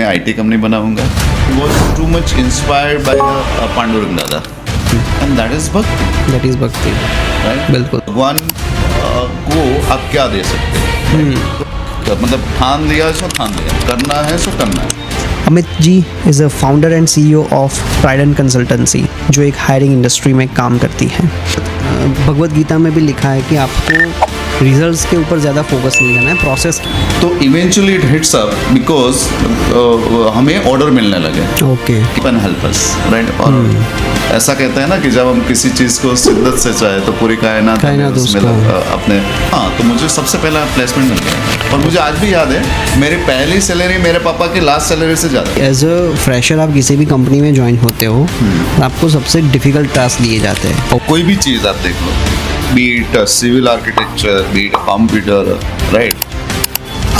मैं IT company बनाऊंगा. Was too much inspired by Pandurang दादा, and that is भक्ति. दैट इज भक्ति. Right? बिल्कुल. भगवान को आप क्या दे सकते हैं? तो मतलब ठान दिया सो ठान दिया, करना है सो करना है. Amit ji is a founder and CEO of Pride and consultancy, जो एक हायरिंग इंडस्ट्री में काम करती है. भगवत गीता में भी लिखा है कि आपको रिजल्ट्स के ऊपर ज़्यादा फोकस नहीं करना है, प्रोसेस. तो eventually it hits up because हमें ऑर्डर मिलने लगे. Okay. Can help us, right? और ऐसा कहते हैं ना कि जब हम किसी चीज़ को शिद्दत से चाहे तो पूरी कायनात उसमें अपने. हाँ, तो मुझे सबसे पहला प्लेसमेंट मिल गया और मुझे आज भी याद है मेरी पहली सैलरी मेरे पापा की लास्ट सैलरी से ज़्यादा. एज अ फ्रेशर आप किसी भी कंपनी में ज्वाइन होते हो, आपको सबसे डिफिकल्ट टास्क दिए जाते हैं. और कोई भी चीज़ आप देख लो, be it civil architecture, be it computer, right?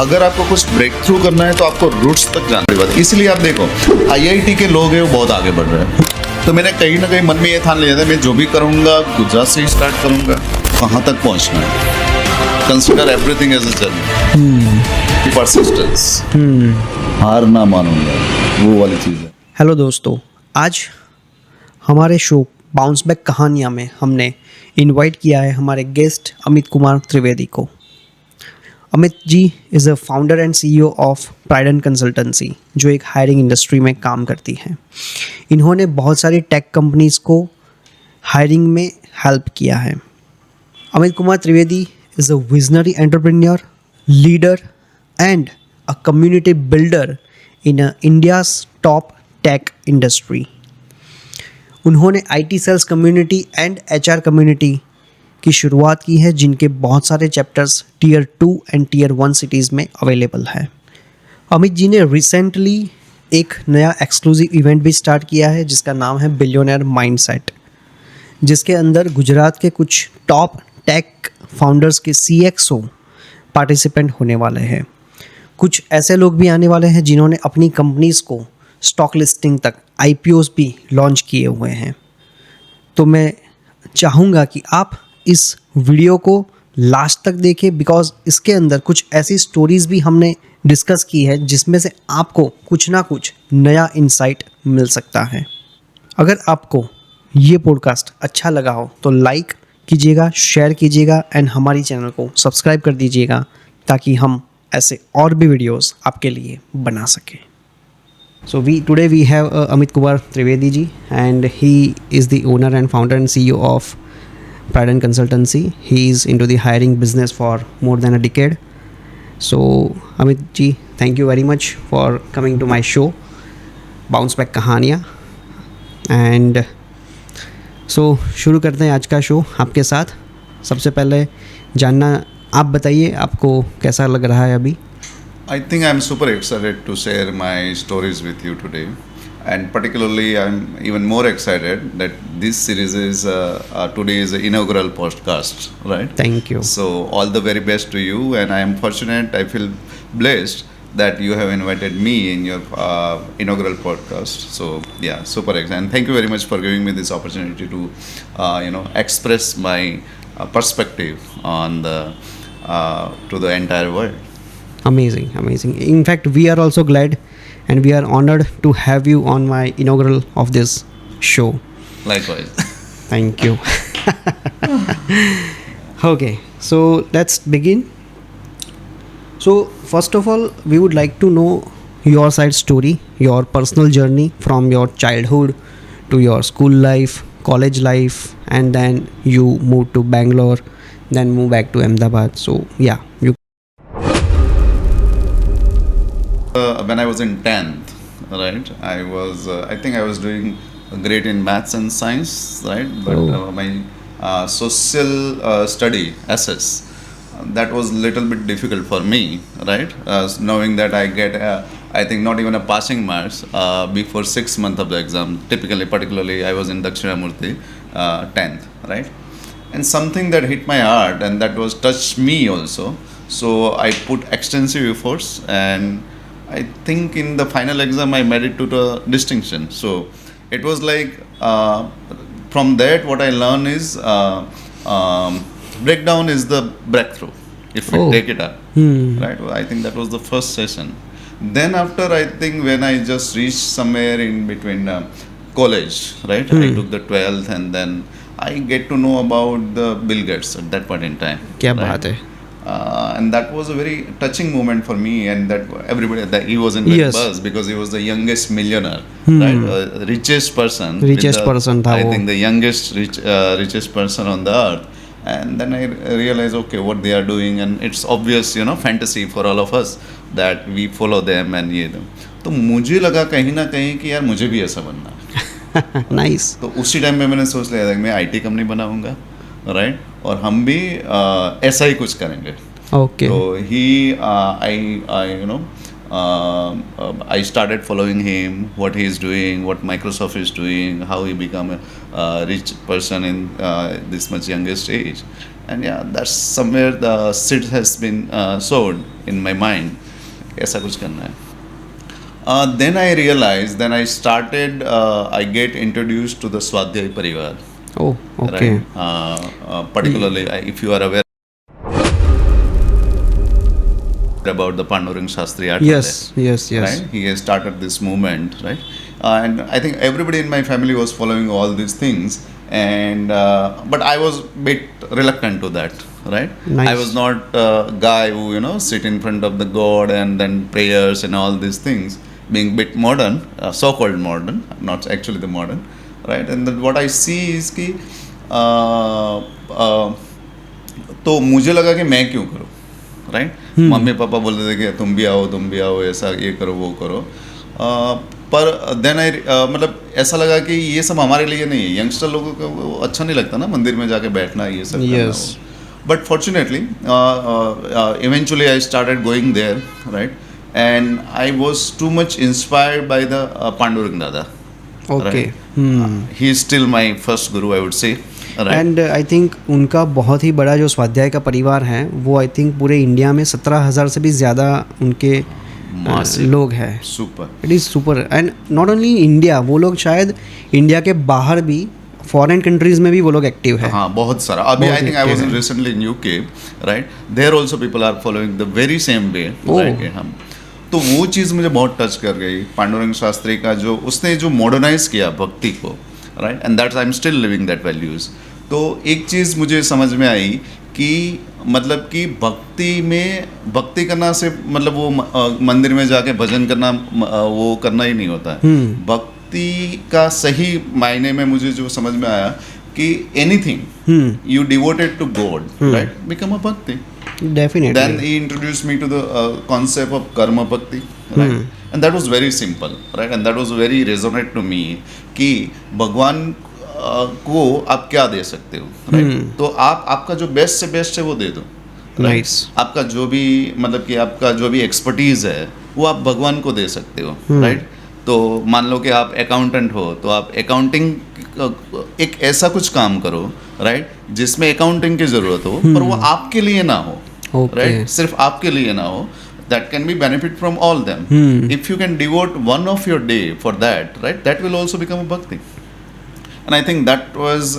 अगर आपको कुछ ब्रेक थ्रू करना है तो आपको रूट्स तक जाना पड़ेगा. इसलिए आप देखो आईआईटी के लोग हैं वो बहुत आगे बढ़ रहे हैं. तो मैंने कहीं ना कहीं मन में ये ठान लिया था, मैं जो भी करूँगा गुजरात से ही स्टार्ट करूँगा. कहाँ तक पहुँचना है? Consider everything as a journey. Persistence, हार ना मानूंगा, वो वाली चीज़ है. हेलो दोस्तों, आज हमारे शो बाउंस बैक कहानियाँ में हमने इनवाइट किया है हमारे गेस्ट अमित कुमार त्रिवेदी को. Amit ji is a founder and CEO of Pride and consultancy, जो एक हायरिंग इंडस्ट्री में काम करती है. इन्होंने बहुत सारी टेक कंपनीज़ को हायरिंग में हेल्प किया है. Amit Kumar Trivedi is a visionary entrepreneur, leader and a community builder in India's top tech industry. उन्होंने IT sales community and HR community की शुरुआत की है, जिनके बहुत सारे chapters tier 2 and tier 1 cities में अवेलेबल है. अमित जी ने रिसेंटली एक नया एक्सक्लूसिव इवेंट भी स्टार्ट किया है जिसका नाम है बिलियनर माइंडसेट, जिसके अंदर गुजरात के कुछ टॉप टेक फाउंडर्स के CXO पार्टिसिपेंट होने वाले हैं. कुछ ऐसे लोग भी आने वाले हैं जिन्होंने अपनी कंपनीज़ को स्टॉक लिस्टिंग तक IPOs भी लॉन्च किए हुए हैं. तो मैं चाहूँगा कि आप इस वीडियो को लास्ट तक देखें, बिकॉज इसके अंदर कुछ ऐसी स्टोरीज़ भी हमने डिस्कस की है जिसमें से आपको कुछ ना कुछ नया इंसाइट मिल सकता है. अगर आपको ये पॉडकास्ट अच्छा लगा हो तो लाइक कीजिएगा, शेयर कीजिएगा एंड हमारी चैनल को सब्सक्राइब कर दीजिएगा ताकि हम ऐसे और भी वीडियोस आपके लिए बना सकें. So today we have Amit Kumar Trivedi ji, and he is the owner and founder and CEO of Pride and Consultancy. He is into the hiring business for more than a decade. So Amit ji, thank you very much for coming to my show, Bounce Back कहानियाँ. And so शुरू करते हैं आज का show आपके साथ. सबसे पहले जानना, आप बताइए आपको कैसा लग रहा है अभी? I think I'm super excited to share my stories with you today, and particularly I'm even more excited that this series is today is an inaugural podcast, right? Thank you. So all the very best to you, and I am fortunate, I feel blessed that you have invited me in your inaugural podcast. So yeah, super excited, and thank you very much for giving me this opportunity to express my perspective on the to the entire world. Amazing, amazing. In fact, we are also glad and we are honored to have you on my inaugural of this show. Likewise. Thank you. Okay, so let's begin. So first of all, we would like to know your side story, your personal journey from your childhood to your school life, college life, and then you moved to Bangalore, then moved back to Ahmedabad. So yeah, you. When I was in 10th, right, I think I was doing great in maths and science, right, but my social study, SS, that was a little bit difficult for me, right, knowing that I get, I think not even a passing marks before 6 months of the exam, particularly I was in Dakshinamurti, 10th, right, and something that hit my heart and that was touched me also, so I put extensive efforts, and I think in the final exam I made it to the distinction. So it was like from that what I learned is breakdown is the breakthrough if we take it up, right? I think that was the first session. Then after, I think when I just reached somewhere in between college, right? I took the 12th, and then I get to know about the Bill Gates at that point in time. क्या right? बात है. And that was a very touching moment for me, and that everybody that he was in big Yes. buzz because he was the youngest millionaire, right? Richest person. with Richest the- person था I वो. think the youngest richest person on the earth. And then I realized, okay, what they are doing, and it's obvious, fantasy for all of us that we follow them and ये तो मुझे लगा कहीं ना कहीं कि यार मुझे भी ऐसा बनना है. नाइस. तो उसी टाइम में मैंने सोच लिया था कि मैं आईटी कंपनी बनाऊंगा, राइट, और हम भी ऐसा ही कुछ करेंगे. Okay. So I started following him, what he is doing, what Microsoft is doing, how he become a rich person in this much youngest age, and yeah, that's somewhere the seed has been sowed in my mind. ऐसा कुछ करना है. Then I realized, then I started, I get introduced to the Swadhyay Parivar. Oh, okay. Right? Particularly, if you are aware about the Pandurang Shastri Art. Yes. Right? He has started this movement, right? And I think everybody in my family was following all these things, and but I was a bit reluctant to that, right? Nice. I was not a guy who sit in front of the God and then prayers and all these things, being a bit modern, so-called modern, not actually the modern, right? And then what I see is कि तो मुझे लगा कि मैं क्यों करूँ, right? Mummy papa बोलते थे कि तुम भी आओ, ऐसा ये करो वो करो, पर देन आई मतलब ऐसा लगा कि ये सब हमारे लिए नहीं है. यंगस्टर लोगों को वो अच्छा नहीं लगता ना मंदिर में जाके बैठना, ये सब Yes. करना. But fortunately eventually I started going there, right, and I was too much inspired by the Pandurang Dada. Okay. He is still my first guru, I would say. And I think उनका बहुत ही बड़ा जो स्वाध्याय का परिवार है वो आई थिंक पूरे इंडिया में 17,000 से भी ज़्यादा उनके लोग हैं. Super. It is super. And not only India, वो लोग शायद इंडिया के बाहर भी फॉरेन कंट्रीज में भी वो लोग एक्टिव है. हाँ, बहुत सारा. अभी बहुत I think I active was है. Recently in UK, right, there also people are following the very same way, right. हम तो वो चीज़ मुझे बहुत टच कर गई. पांडुरंग शास्त्री का जो उसने जो मॉडर्नाइज किया भक्ति को, right, and that's I am still living that values. तो एक चीज़ मुझे समझ में आई कि मतलब कि भक्ति करना से मतलब वो मंदिर में जाके भजन करना वो करना ही नहीं होता है. भक्ति का सही मायने में मुझे जो समझ में आया कि anything you devoted to God, right, become a bhakti. Definitely. Then he introduced me to the concept of karma bhakti, right? And that was very simple, right? And that was very resonate to me कि भगवान को आप क्या दे सकते हो, right? तो आपका जो बेस्ट से बेस्ट है वो दे दो. नाइस. आपका जो भी मतलब कि आपका जो भी एक्सपर्टीज है वो आप भगवान को दे सकते हो, राइट? तो मान लो कि आप अकाउंटेंट हो तो आप अकाउंटिंग एक ऐसा कुछ काम करो, राइट, जिसमें अकाउंटिंग की जरूरत हो पर वो आपके लिए ना हो, Okay. राइट, सिर्फ आपके लिए ना हो. That can be benefit from all them. If you can devote one of your day for that, right, that will also become a bhakti. And I think that was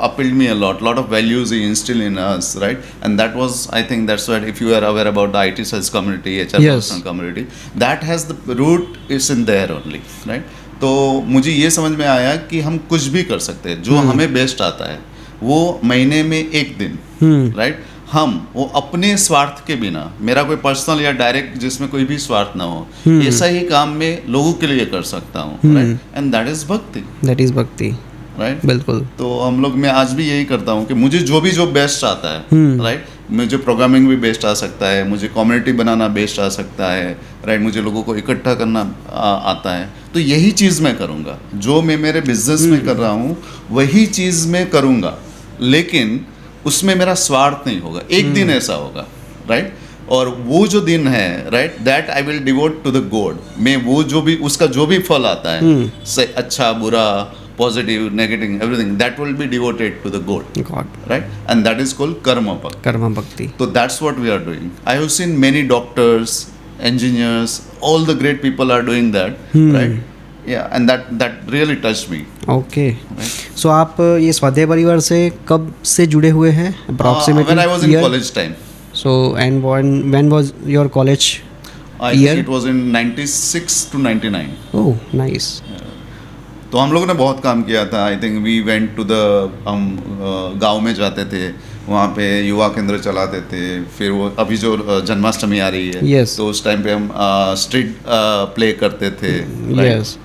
appealed me a lot. Lot of values he instilled in us, right? And that was, I think that's what, if you are aware about the IT sales community, HR Yes. professional community, that has the root is in there only, right? तो मुझे ये समझ में आया कि हम कुछ भी कर सकते हैं जो हमें बेस्ट आता है. वो महीने में एक दिन, राइट, हम वो अपने स्वार्थ के बिना, मेरा कोई पर्सनल या डायरेक्ट जिसमें कोई भी स्वार्थ ना हो, ऐसा ही काम में लोगों के लिए कर सकता हूँ, राइट, एंड दैट इज भक्ति, दैट इज़ भक्ति. राइट. बिल्कुल. तो हम लोग, मैं आज भी यही करता हूँ कि मुझे जो बेस्ट आता है, राइट, मुझे प्रोग्रामिंग भी बेस्ट आ सकता है, मुझे कम्युनिटी बनाना बेस्ट आ सकता है, राइट, मुझे लोगों को इकट्ठा करना आता है. तो यही चीज़ मैं करूँगा जो मैं मेरे बिजनेस में कर रहा हूँ, वही चीज़ मैं करूँगा, लेकिन उसमें मेरा स्वार्थ नहीं होगा. एक दिन ऐसा होगा, राइट, और वो जो दिन है, right, that I will devote to the God. मैं वो जो भी उसका जो भी फल आता है, से अच्छा बुरा positive negative everything, that will be devoted to the god, right, and that is called karma bhakti. So that's what we are doing. I have seen many doctors, engineers, all the great people are doing that, right. Yeah, and that really touched me. Okay. So आप ये स्वाध्याय परिवार से कब से जुड़े हुए हैं approximately? When I was in college time. So and when was your college? I think it was in 96 to 99. Oh nice. तो हम लोगों ने बहुत काम किया था। I think we went to the हम गांव में जाते थे, वहाँ पे युवा केंद्र चलाते थे। फिर वो अभी जो जन्माष्टमी आ रही है, Yes. तो उस टाइम पे हम स्ट्रीट प्ले करते थे। यस,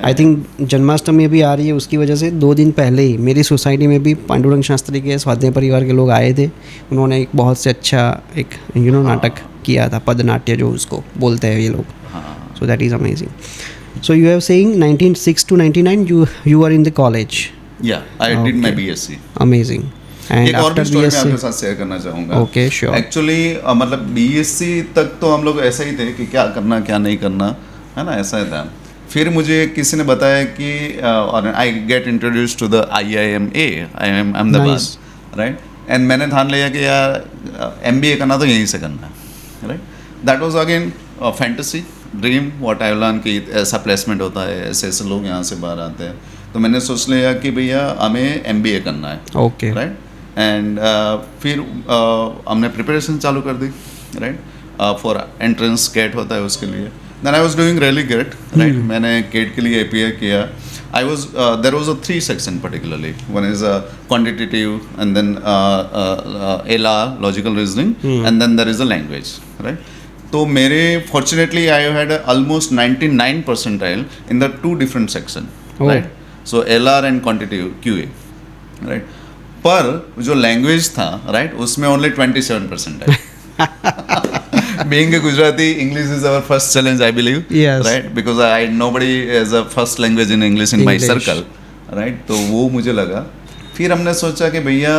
आई थिंक जन्माष्टमी अभी आ रही है, उसकी वजह से 2 दिन पहले ही मेरी सोसाइटी में भी पांडुरंग शास्त्री के स्वाध्याय परिवार के लोग आए थे। उन्होंने एक बहुत से अच्छा एक नाटक किया था, पदनाट्य जो उसको बोलते हैं ये लोग। हाँ, so that is amazing. So you have saying 1906 to 99 you are in the college. या I did my BSc. Amazing. And एक और भी after स्टोरी मैं BSc आपके साथ शेयर करना चाहूँगा। Okay, sure. एक्चुअली मतलब बीएससी तक तो हम लोग ऐसे ही थे कि क्या करना क्या नहीं करना, है ना, ऐसा ही था। फिर मुझे किसी ने बताया कि और I get introduced to the IIM Ahmedabad, Nice. Right. And मैंने ठान लिया कि यार MBA करना तो यहीं से करना है, right. That was again fantasy dream what I learn कि ऐसा प्लेसमेंट होता है, ऐसे ऐसे लोग यहाँ से बाहर आते हैं। तो मैंने सोच लिया कि भैया हमें MBA करना है, Okay. राइट। एंड फिर हमने प्रिपरेशन चालू कर दी, राइट, फॉर एंट्रेंस गेट होता है उसके लिए। Then I was doing really great, right. मैंने गेट के लिए API किया। I was there was a 3 section particularly, one is quantitative and then LR logical reasoning and then there is a language, right. तो मेरे fortunately I had almost 99 percentile in the 2 different section, Oh. Right. So LR and quantitative QA, right. पर जो language था, right, उसमें only 27% है। Being a Gujarati, English is our first challenge, I believe. Yes. Right? Because nobody has a first language in English in my English. circle. Right? तो वो मुझे लगा। फिर हमने सोचा कि भैया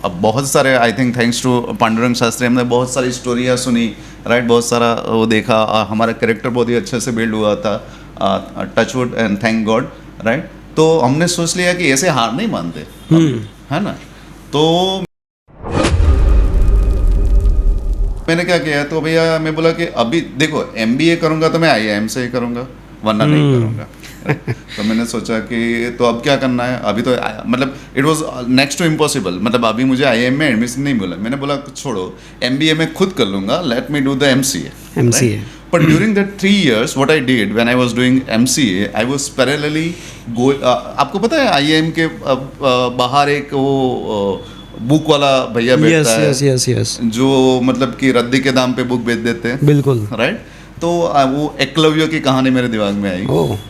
अब बहुत सारे, I think thanks to Pandurang Shastri, हमने बहुत सारी स्टोरियाँ सुनी, राइट, बहुत सारा वो देखा। हमारा कैरेक्टर बहुत ही अच्छे से बिल्ड हुआ था, touchwood and thank God, right. तो हमने सोच लिया कि ऐसे हार नहीं मानते, है ना। तो मैंने क्या किया, तो भैया मैं बोला कि अभी देखो MBA करूँगा तो मैं IIM से ही करूँगा, वरना नहीं करूँगा। तो मैंने सोचा कि तो अब क्या करना है, अभी तो मतलब it was next to impossible, मतलब अभी मुझे IIM में एडमिशन नहीं मिला। मैंने बोला छोड़ो, MBA मैं खुद कर लूँगा, let me do the MCA। But during that 3 years, what I did when I was doing MCA, I was parallelly आपको पता है IIM के बाहर एक वो बुक वाला भैया बैठता है, यस, जो मतलब कि रद्दी के दाम पे बुक बेच देते हैं, बिल्कुल। राइट। तो वो एकलव्य की कहानी मेरे दिमाग में आई,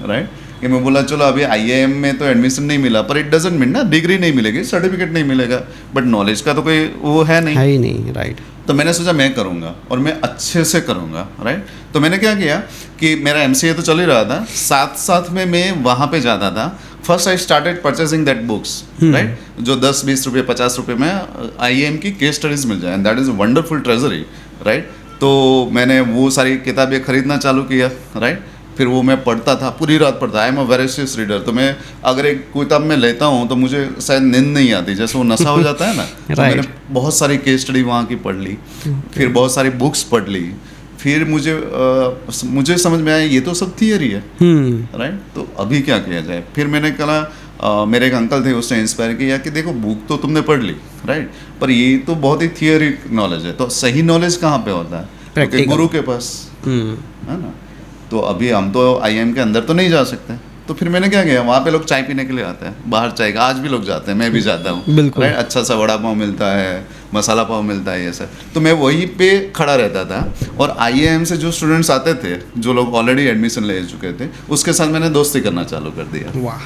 राइट, कि मैं बोला चलो अभी IIM में तो एडमिशन नहीं मिला, पर इट डजंट मीन ना डिग्री नहीं मिलेगी, सर्टिफिकेट नहीं मिलेगा, बट नॉलेज का तो कोई वो है नहीं, राइट। तो मैंने सोचा मैं करूँगा और मैं अच्छे से करूँगा, राइट। तो मैंने क्या किया कि मेरा MCA तो चल ही रहा था, साथ साथ में मैं वहाँ पे जाता था। First I started purchasing that books, right, जो 10-20 रुपये 50 रुपये में IIM की केस स्टडीज मिल जाए, and that is wonderful treasury, right. तो मैंने वो सारी किताबें खरीदना चालू किया, राइट। फिर वो मैं पढ़ता था, पूरी रात पढ़ता। आई एम अ वेरेशियस रीडर, तो मैं अगर एक किताब में लेता हूँ तो मुझे शायद नींद नहीं आती, जैसे वो नशा हो जाता है ना। तो मैंने बहुत सारी केस स्टडी वहाँ की पढ़ ली, फिर बहुत सारी बुक्स पढ़ ली। फिर मुझे समझ में आया ये तो सब थियरी है, राइट। तो अभी क्या किया जाए। फिर मैंने कहा मेरे एक अंकल थे, उसने इंस्पायर किया कि देखो बुक तो तुमने पढ़ ली, राइट, पर ये तो बहुत ही थियरी नॉलेज है, तो सही नॉलेज कहाँ पे होता है, तो गुरु के पास, है ना। तो अभी हम तो IIM के अंदर तो नहीं जा सकते, तो फिर मैंने क्या किया, वहाँ पे लोग चाय पीने के लिए आते हैं, बाहर चाय का आज भी लोग जाते हैं, मैं भी जाता हूँ, बिल्कुल, अच्छा सा वड़ा पाव मिलता है, मसाला पाव मिलता है, ये सब। तो मैं वहीं पे खड़ा रहता था, और IIM से जो स्टूडेंट्स आते थे, जो लोग ऑलरेडी एडमिशन ले चुके थे, उसके साथ मैंने दोस्ती करना चालू कर दिया, वाह,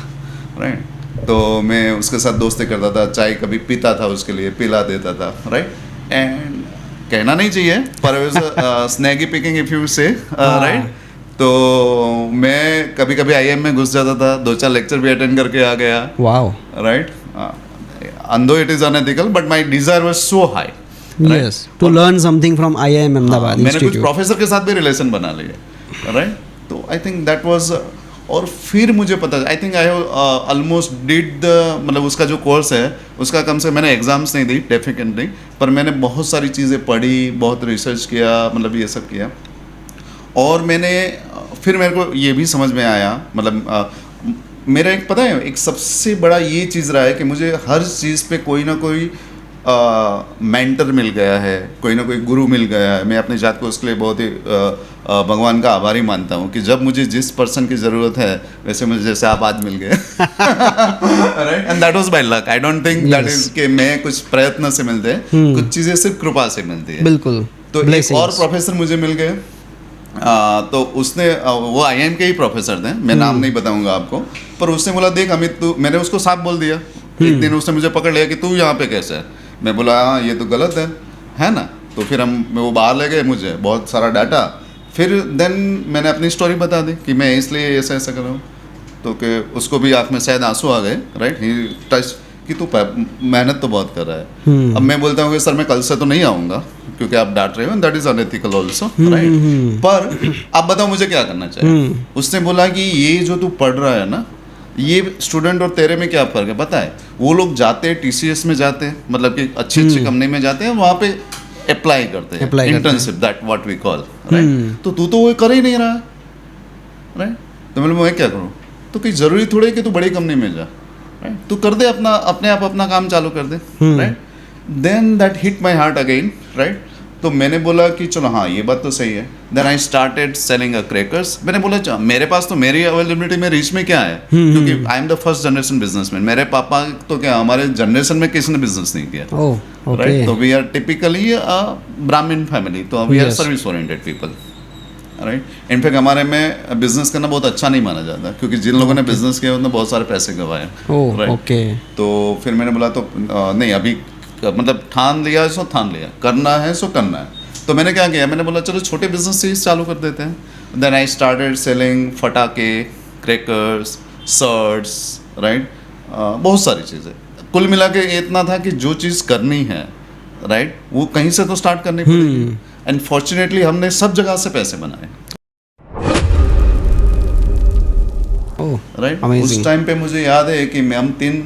राइट। तो मैं उसके साथ दोस्ती करता था, चाय कभी पीता था, उसके लिए पिला देता था, राइट। एंड कहना नहीं चाहिए, पर स्नैगी पिकिंग इफ यू से, राइट। तो मैं कभी कभी IIM में घुस जाता था, 2-4 लेक्चर भी अटेंड करके आ गया, wow, right. Although it is unethical, but my desire was so high, yes, to learn something from IIM Ahmedabad मैंने कुछ Institute. प्रोफेसर के साथ भी रिलेशन बना लिए, राइट। तो आई थिंक दैट वाज, और फिर मुझे पता, आई think I have almost did the, मतलब उसका जो कोर्स है उसका कम से मैंने एग्जाम्स नहीं दी डेफिनेटली, पर मैंने बहुत सारी चीज़ें पढ़ी, बहुत रिसर्च किया, मतलब ये सब किया। और फिर मेरे को ये भी समझ में आया, मतलब मेरा एक पता है एक सबसे बड़ा ये चीज़ रहा है कि मुझे हर चीज़ पे कोई ना कोई मेंटर मिल गया है, कोई ना कोई गुरु मिल गया है। मैं अपनी जात को उसके लिए बहुत ही भगवान का आभारी मानता हूँ कि जब मुझे जिस पर्सन की ज़रूरत है, वैसे मुझे जैसे आप आज मिल गए, right, and that was by luck. I don't think that is कि मैं कुछ प्रयत्न से मिलते हैं, कुछ चीज़ें सिर्फ कृपा से मिलती है। बिल्कुल। तो एक और प्रोफेसर मुझे मिल गए, तो उसने वो IIM के ही प्रोफेसर थे, मैं नाम नहीं बताऊंगा आपको, पर उसने बोला देख अमित तू, मैंने उसको साफ बोल दिया। एक दिन उसने मुझे पकड़ लिया कि तू यहाँ पे कैसे है। मैं बोला हाँ ये तो गलत है ना। तो फिर वो बाहर ले गए, मुझे बहुत सारा डाटा, फिर देन मैंने अपनी स्टोरी बता दी कि मैं इसलिए ऐसा ऐसा कर रहा हूँ। तो कि उसको भी आँख में शायद आंसू आ गए, राइट, ही टच कि तू मेहनत तो बहुत कर रहा है। अब मैं बोलता हूँ कि सर मैं कल से तो नहीं आऊँगा क्योंकि आप डांट रहे हो, that is unethical also, right, पर आप बताओ मुझे क्या करना चाहिए। उसने बोला कि ये जो तू पढ़ रहा है ना, ये स्टूडेंट और तेरे में क्या फ़र्क है पता है। वो लोग जाते हैं TCS में जाते हैं, मतलब कि अच्छी अच्छी कंपनी में जाते हैं, वहाँ पे अप्लाई करते हैं, internship, that what we call, right. तो तू तो वो कर ही नहीं रहा, राइट। तो मैं क्या करूँ, तो कोई ज़रूरी थोड़ी है कि तू बड़ी कंपनी में जा, राइट। तू कर दे अपने आप अपना काम चालू कर दे, right. Then that hit my heart again, right. तो मैंने बोला कि चलो हाँ ये बात तो सही है। Then I started selling crackers. मैंने बोला मेरे पास तो मेरी अवेलेबिलिटी में रीच में क्या है, क्योंकि I am the first generation businessman. मेरे पापा तो क्या, हमारे जनरेशन में किसी ने बिजनेस नहीं किया, राइट। तो we are typically Brahmin family, तो we are service oriented people, right. In fact हमारे में बिजनेस करना बहुत अच्छा नहीं माना जाता, क्योंकि जिन लोगों ने बिजनेस किया उन्होंने बहुत सारे पैसे गंवाए, राइट। तो फिर मैंने बोला तो नहीं, अभी मतलब ठान लिया सो ठान लिया, करना है सो करना है। तो मैंने क्या किया, मैंने बोला चलो छोटे बिजनेस से चालू कर देते हैं। देन आई स्टार्टेड सेलिंग फटाके, क्रैकर्स, सर्ट्स, राइट, बहुत सारी चीज़ें। कुल मिला के इतना था कि जो चीज़ करनी है, राइट, वो कहीं से तो स्टार्ट करनी पड़ेगी। एंड फॉर्चुनेटली हमने सब जगह से पैसे बनाए, राइट। उस टाइम पे मुझे याद है कि हम 3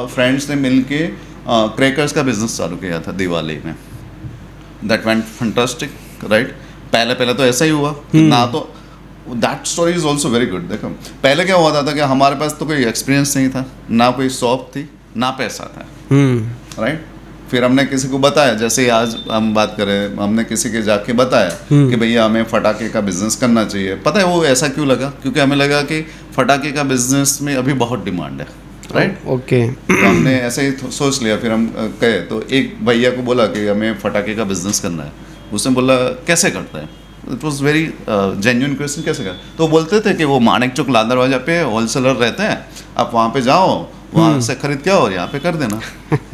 फ्रेंड्स ने मिलके क्रैकर्स का बिजनेस चालू किया था दिवाली में। That went fantastic, right. पहले तो ऐसा ही हुआ ना, तो that story is also very good. देखो पहले क्या हुआ था कि हमारे पास तो कोई एक्सपीरियंस नहीं था, ना कोई शॉप थी, ना पैसा था, राइट। फिर हमने किसी को बताया, जैसे आज हम बात करें, हमने किसी के जाके बताया कि भैया हमें फटाके का बिजनेस करना चाहिए। पता है वो ऐसा क्यों लगा, क्योंकि हमें लगा कि फटाके का बिजनेस में अभी बहुत डिमांड है, राइट। ओके। तो हमने ऐसे ही सोच लिया। फिर हम गए तो एक भैया को बोला कि हमें फटाके का बिजनेस करना है। उसने बोला कैसे करते हैं, it was very genuine question, कैसे कर। तो बोलते थे कि वो मानिक चौक लालदरवाजा पे होलसेलर रहते हैं, आप वहाँ पे जाओ, वहाँ से खरीद के और यहाँ पे कर देना।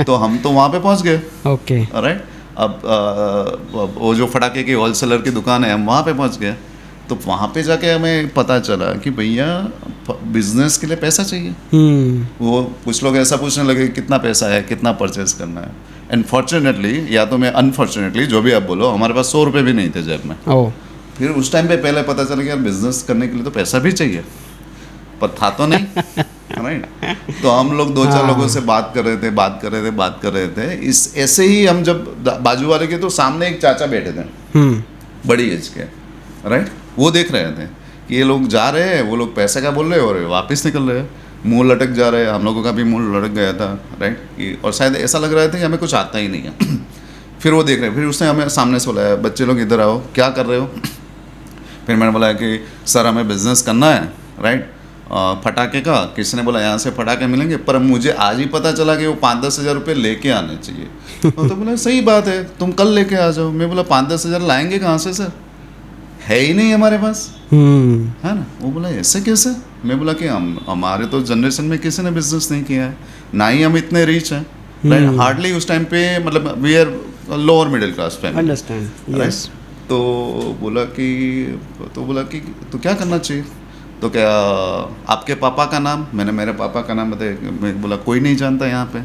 तो हम तो वहाँ पे पहुँच गए, ओके, राइट। अब वो जो फटाके की होलसेलर की दुकान है, हम वहाँ पे पहुँच गए। तो वहाँ पे जाके हमें पता चला कि भैया बिजनेस के लिए पैसा चाहिए। वो कुछ लोग ऐसा पूछने लगे कितना पैसा है, कितना परचेज करना है। एंड फॉर्चुनेटली, या तो मैं अनफॉर्चुनेटली, जो भी आप बोलो, हमारे पास 100 रुपये भी नहीं थे जेब में। फिर उस टाइम पे पहले पता चला कि यार बिजनेस करने के लिए तो पैसा भी चाहिए, पर था तो नहीं, राइट। तो हम लोग 2-4 लोगों से बात कर रहे थे। इस ऐसे ही हम जब बाजू वाले के तो सामने एक चाचा बैठे थे, बड़ी एज के, राइट। वो देख रहे थे कि ये लोग जा रहे हैं, वो लोग पैसे का बोल रहे हैं और वापस निकल रहे हैं, मुंह लटक जा रहे हैं। हम लोगों का भी मुंह लटक गया था, राइट। और शायद ऐसा लग रहा था कि हमें कुछ आता ही नहीं है। फिर वो देख रहे हैं, फिर उसने हमें सामने से बुलाया, बच्चे लोग इधर आओ, क्या कर रहे हो। फिर मैंने बोला कि सर हमें बिजनेस करना है, राइट, फटाके का। किसी ने बोला यहाँ से फटाके मिलेंगे, पर मुझे आज ही पता चला कि वो 5-10 हज़ार रुपये लेके आने चाहिए। तो बोला सही बात है, तुम कल लेके आ जाओ। मैं बोला 5-10 हज़ार लाएंगे कहाँ से सर, है ही नहीं हमारे पास, है ना। वो बोला ऐसे कैसे। मैं बोला कि हमारे तो जनरेशन में किसी ने बिजनेस नहीं किया है, ना ही हम इतने रिच हैं, राइट। हार्डली उस टाइम पे, मतलब we are lower middle class family, understand, yes. तो बोला कि तो क्या करना चाहिए। तो क्या आपके पापा का नाम, मैंने मेरे पापा का नाम बताया। मैं बोला कोई नहीं जानता यहाँ पे,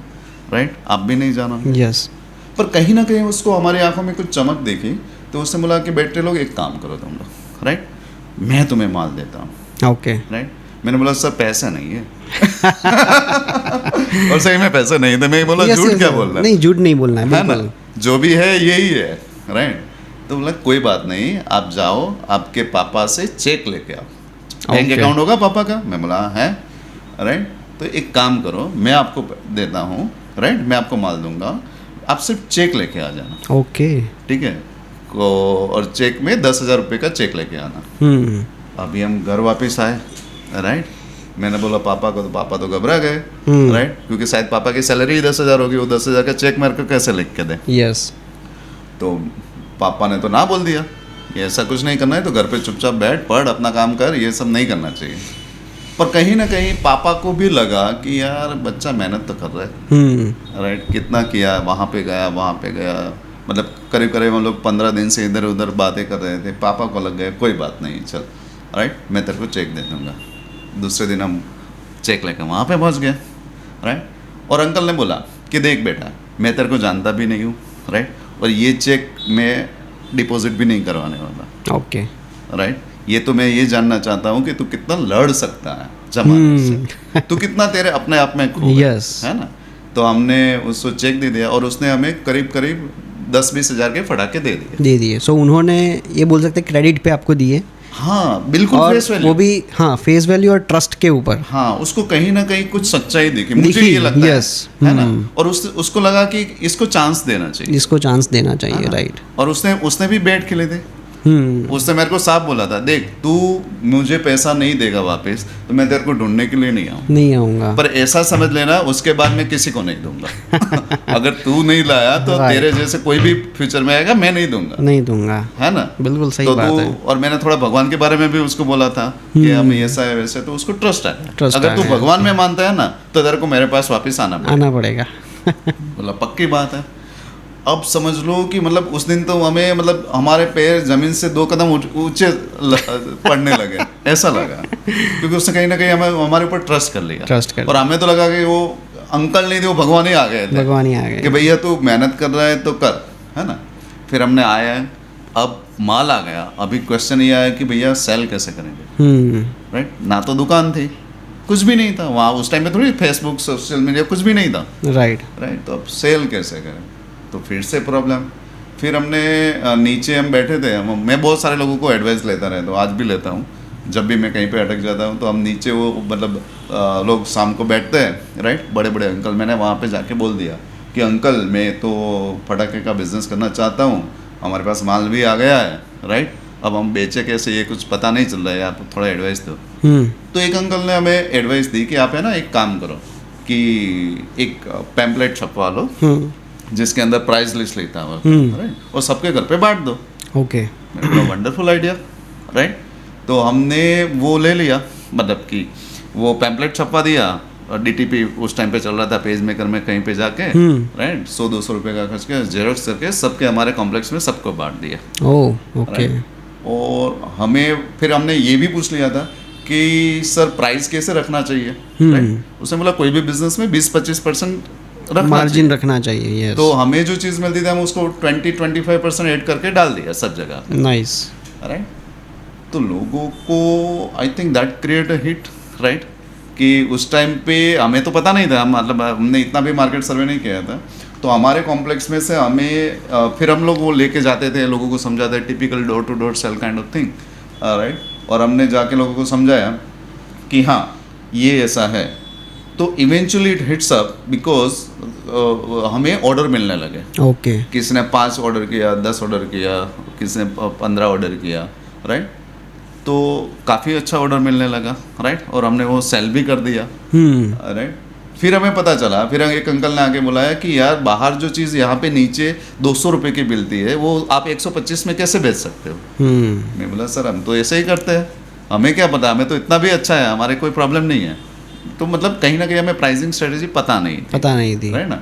राइट, आप भी नहीं जानो, यस। पर कहीं ना कहीं उसको हमारी आंखों में कुछ चमक देखी। तो उसने बोला कि बेटे लोग एक काम करो तुम लोग, राइट, मैं तुम्हें माल देता हूँ, ओके, राइट। मैंने बोला सर पैसा नहीं है। और सही में पैसे नहीं थे। मैं बोला झूठ क्या बोल रहा है, नहीं झूठ नहीं बोलना है, ना, जो भी है यही है, राइट। तो बोला कोई बात नहीं, आप जाओ, आपके पापा से चेक लेके आओ, बैंक अकाउंट होगा पापा का। मैं बोला है, राइट। तो एक काम करो, मैं आपको देता हूँ, राइट, मैं आपको माल दूंगा, आप सिर्फ चेक लेके आ जाना, ओके। ठीक है। और चेक में 10,000 रुपये का चेक लेके आना। अभी हम घर वापस आए, राइट। मैंने बोला पापा को, तो पापा तो घबरा गए, राइट, क्योंकि शायद पापा की सैलरी ही 10,000 होगी, वो 10,000 का चेक मेरे को कैसे लिख के दे। यस। तो पापा ने तो ना बोल दिया, ये ऐसा कुछ नहीं करना है, तो घर पे चुपचाप बैठ, पढ़, अपना काम कर, ये सब नहीं करना चाहिए। पर कहीं ना कहीं पापा को भी लगा कि यार बच्चा मेहनत तो कर रहा है, राइट। कितना किया, वहाँ पे गया, मतलब करीब करीब हम लोग 15 दिन से इधर उधर बातें कर रहे थे। पापा को लग गया कोई बात नहीं, चल, राइट, मैं तेरे को चेक दे दूँगा। दूसरे दिन हम चेक लेकर वहाँ पे पहुँच गए, राइट। और अंकल ने बोला कि देख बेटा, मैं तेरे को जानता भी नहीं हूँ, राइट, और ये चेक मैं डिपॉजिट भी नहीं करवाने वाला, ओके, राइट। ये तो मैं ये जानना चाहता हूँ कि तू कितना लड़ सकता है जमाने से, तू कितना तेरे अपने आप में खो गया, Yes. है ना। तो हमने उसको चेक दे दिया और उसने हमें करीब करीब 10-20 हज़ार के फटाके दे दिए। सो उन्होंने ये बोल सकते हैं क्रेडिट पे आपको दिए, हाँ बिल्कुल, और फेस वैल्यू, वो भी हाँ फेस वैल्यू और ट्रस्ट के ऊपर। हाँ, उसको कहीं ना कहीं कुछ सच्चाई दिखी, मुझे ये लगता yes. है ना। और उसको लगा कि इसको चांस देना चाहिए, इसको चांस देना चाहिए, राइट। और उसने भी बैट खेले थे। उसने मेरे को साफ बोला था, देख तू मुझे पैसा नहीं देगा वापस, तो मैं तेरे को ढूंढने के लिए नहीं आऊँगा, पर ऐसा समझ लेना उसके बाद मैं किसी को नहीं दूंगा। अगर तू नहीं लाया तो तेरे जैसे कोई भी फ्यूचर में आएगा, मैं नहीं दूंगा, है ना। बिल्कुल सही तो बात है। और मैंने थोड़ा भगवान के बारे में भी उसको बोला था कि हम ऐसा है वैसे, तो उसको ट्रस्ट आया। अगर तू भगवान में मानता है ना, तो तेरे को मेरे पास वापस आना पड़ेगा। बोला पक्की बात है। अब समझ लो कि मतलब उस दिन तो हमें, मतलब हमारे पैर जमीन से 2 कदम ऊंचे पड़ने लगे, ऐसा लगा, क्योंकि उसने कहीं ना कहीं हमारे ऊपर ट्रस्ट कर लिया। और हमें तो लगा कि वो अंकल नहीं थे, वो भगवान ही आ गए थे, कि भैया तू मेहनत कर रहा है तो कर, है ना। फिर हमने आया, अब माल आ गया। अभी क्वेश्चन ये आया कि भैया सेल कैसे करेंगे, राइट। ना तो दुकान थी, कुछ भी नहीं था वहाँ उस टाइम में, थोड़ी फेसबुक सोशल मीडिया कुछ भी नहीं था, राइट। तो अब सेल कैसे करें, तो फिर से प्रॉब्लम। फिर हमने नीचे हम बैठे थे, मैं बहुत सारे लोगों को एडवाइस लेता रहता हूँ, आज भी लेता हूँ। जब भी मैं कहीं पे अटक जाता हूँ तो हम नीचे, वो मतलब लोग शाम को बैठते हैं, राइट, बड़े बड़े अंकल। मैंने वहाँ पे जाके बोल दिया कि अंकल मैं तो पटाखे का बिजनेस करना चाहता हूँ, हमारे पास माल भी आ गया है, राइट, अब हम बेचे कैसे ये कुछ पता नहीं चल रहा है, आप थोड़ा एडवाइस दो। तो एक अंकल ने हमें एडवाइस दी कि आप है ना एक काम करो कि एक पैम्पलेट छपवा लो, जिसके अंदर प्राइस लिस्ट लिखता है, राइट, और सबके घर पे बांट दो। Okay, wonderful idea, right. तो हमने वो ले लिया, मतलब कि वो पैम्पलेट छपवा दिया, और DTP उस टाइम पे चल रहा था, पेज मेकर में कहीं पे जाके, राइट, 100-200 रुपये का खर्च के जेरोक्स करके सबके हमारे कॉम्प्लेक्स में सबको बांट दिया। ओके। और हमें फिर हमने ये भी पूछ लिया था कि सर प्राइस कैसे रखना चाहिए, राइट। उसने बोला कोई भी बिजनेस में 20-25% मार्जिन रखना चाहिए। तो हमें जो चीज़ मिलती थी हम उसको 20-25% ऐड करके डाल दिया सब जगह। Nice, right. तो लोगों को आई think that create a hit, right, कि उस टाइम पे हमें तो पता नहीं था, मतलब हमने इतना भी मार्केट सर्वे नहीं किया था। तो हमारे कॉम्प्लेक्स में से हमें फिर हम लोग वो लेके जाते थे, लोगों को समझाते, typical door to door sale kind of thing, right. और हमने जाके लोगों को समझाया कि हाँ ये ऐसा है। तो eventually it hits up because हमें ऑर्डर मिलने लगे। ओके, किसी ने 5 ऑर्डर किया, 10 ऑर्डर किया, किसी ने 15 ऑर्डर किया, राइट। तो काफ़ी अच्छा ऑर्डर मिलने लगा, राइट, और हमने वो सेल भी कर दिया, राइट। फिर हमें पता चला, फिर एक अंकल ने आके बुलाया कि यार बाहर जो चीज़ यहाँ पे नीचे 200 रुपये की मिलती है, वो आप 125 में कैसे बेच सकते हो। मैं बोला सर हम तो ऐसे ही करते हैं, हमें क्या पता, हमें तो इतना भी अच्छा है, हमारे कोई प्रॉब्लम नहीं है। तो मतलब कहीं ना कहीं हमें प्राइसिंग स्ट्रेटेजी पता नहीं थी, राइट ना।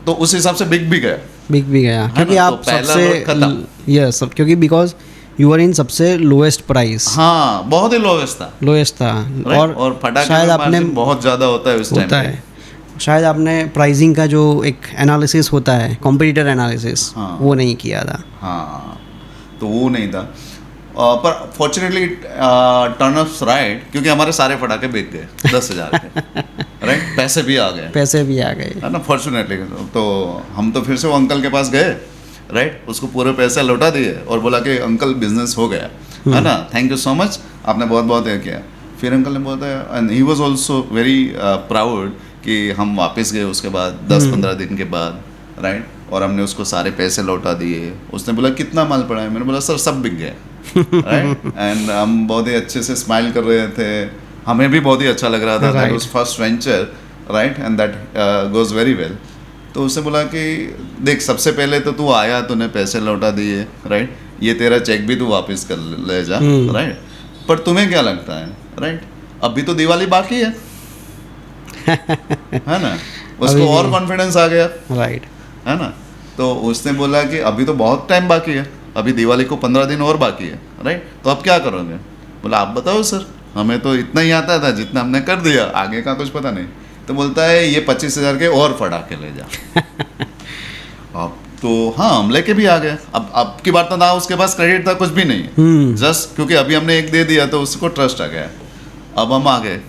तो उस हिसाब से बिक भी गया, क्योंकि आप सबसे सब, क्योंकि बिकॉज यू आर इन सबसे लोएस्ट प्राइस। हाँ, बहुत ही लोएस्ट था, और फटाके शायद आपने बहुत ज़्यादा होता है उस टाइम पे। शायद आपने प्राइसिंग का जो एक एनालिसिस होता है, कॉम्पिटिटर एनालिसिस, वो नहीं किया था। हाँ, तो वो नहीं था। पर फॉर्चुनेटली टर्न अप्स राइट, क्योंकि हमारे सारे फटाके बिक गए 10,000 के, राइट, पैसे भी आ गए, है ना, फॉर्चुनेटली। तो हम तो फिर से वो अंकल के पास गए, राइट, उसको पूरे पैसे लौटा दिए और बोला कि अंकल बिजनेस हो गया, है ना, थैंक यू सो मच, आपने बहुत बहुत ये किया। फिर अंकल ने बोला, and he was also very proud कि हम वापस गए उसके बाद 10-15 दिन के बाद, राइट। और हमने उसको सारे पैसे लौटा दिए। उसने बोला कितना माल पड़ा है, मैंने बोला सर सब बिक गया, राइट। एंड हम बहुत ही अच्छे से स्माइल कर रहे थे, हमें भी बहुत ही अच्छा लग रहा था, that was first venture, right, and that goes very well. तो उसने बोला कि देख सबसे पहले तो तू आया, तूने पैसे लौटा दिए, राइट, ये तेरा चेक भी तू वापस कर ले जा, राइट, पर तुम्हें क्या लगता है, राइट, अभी तो दिवाली बाकी है है ना। उसको और कॉन्फिडेंस आ गया, राइट, है ना। तो उसने बोला कि अभी तो बहुत टाइम बाकी है, अभी दिवाली को 15 दिन और बाकी है, राइट, तो अब क्या करोगे। बोला आप बताओ सर, हमें तो इतना ही आता था जितना हमने कर दिया, आगे का कुछ पता नहीं। तो बोलता है ये 25,000 के और फटाके ले जा अब तो हाँ हम लेके भी आ गए। अब की बार तो ना उसके पास क्रेडिट था, कुछ भी नहीं, जस्ट क्योंकि अभी हमने एक दे दिया तो उसको ट्रस्ट आ गया। अब हम आ गए।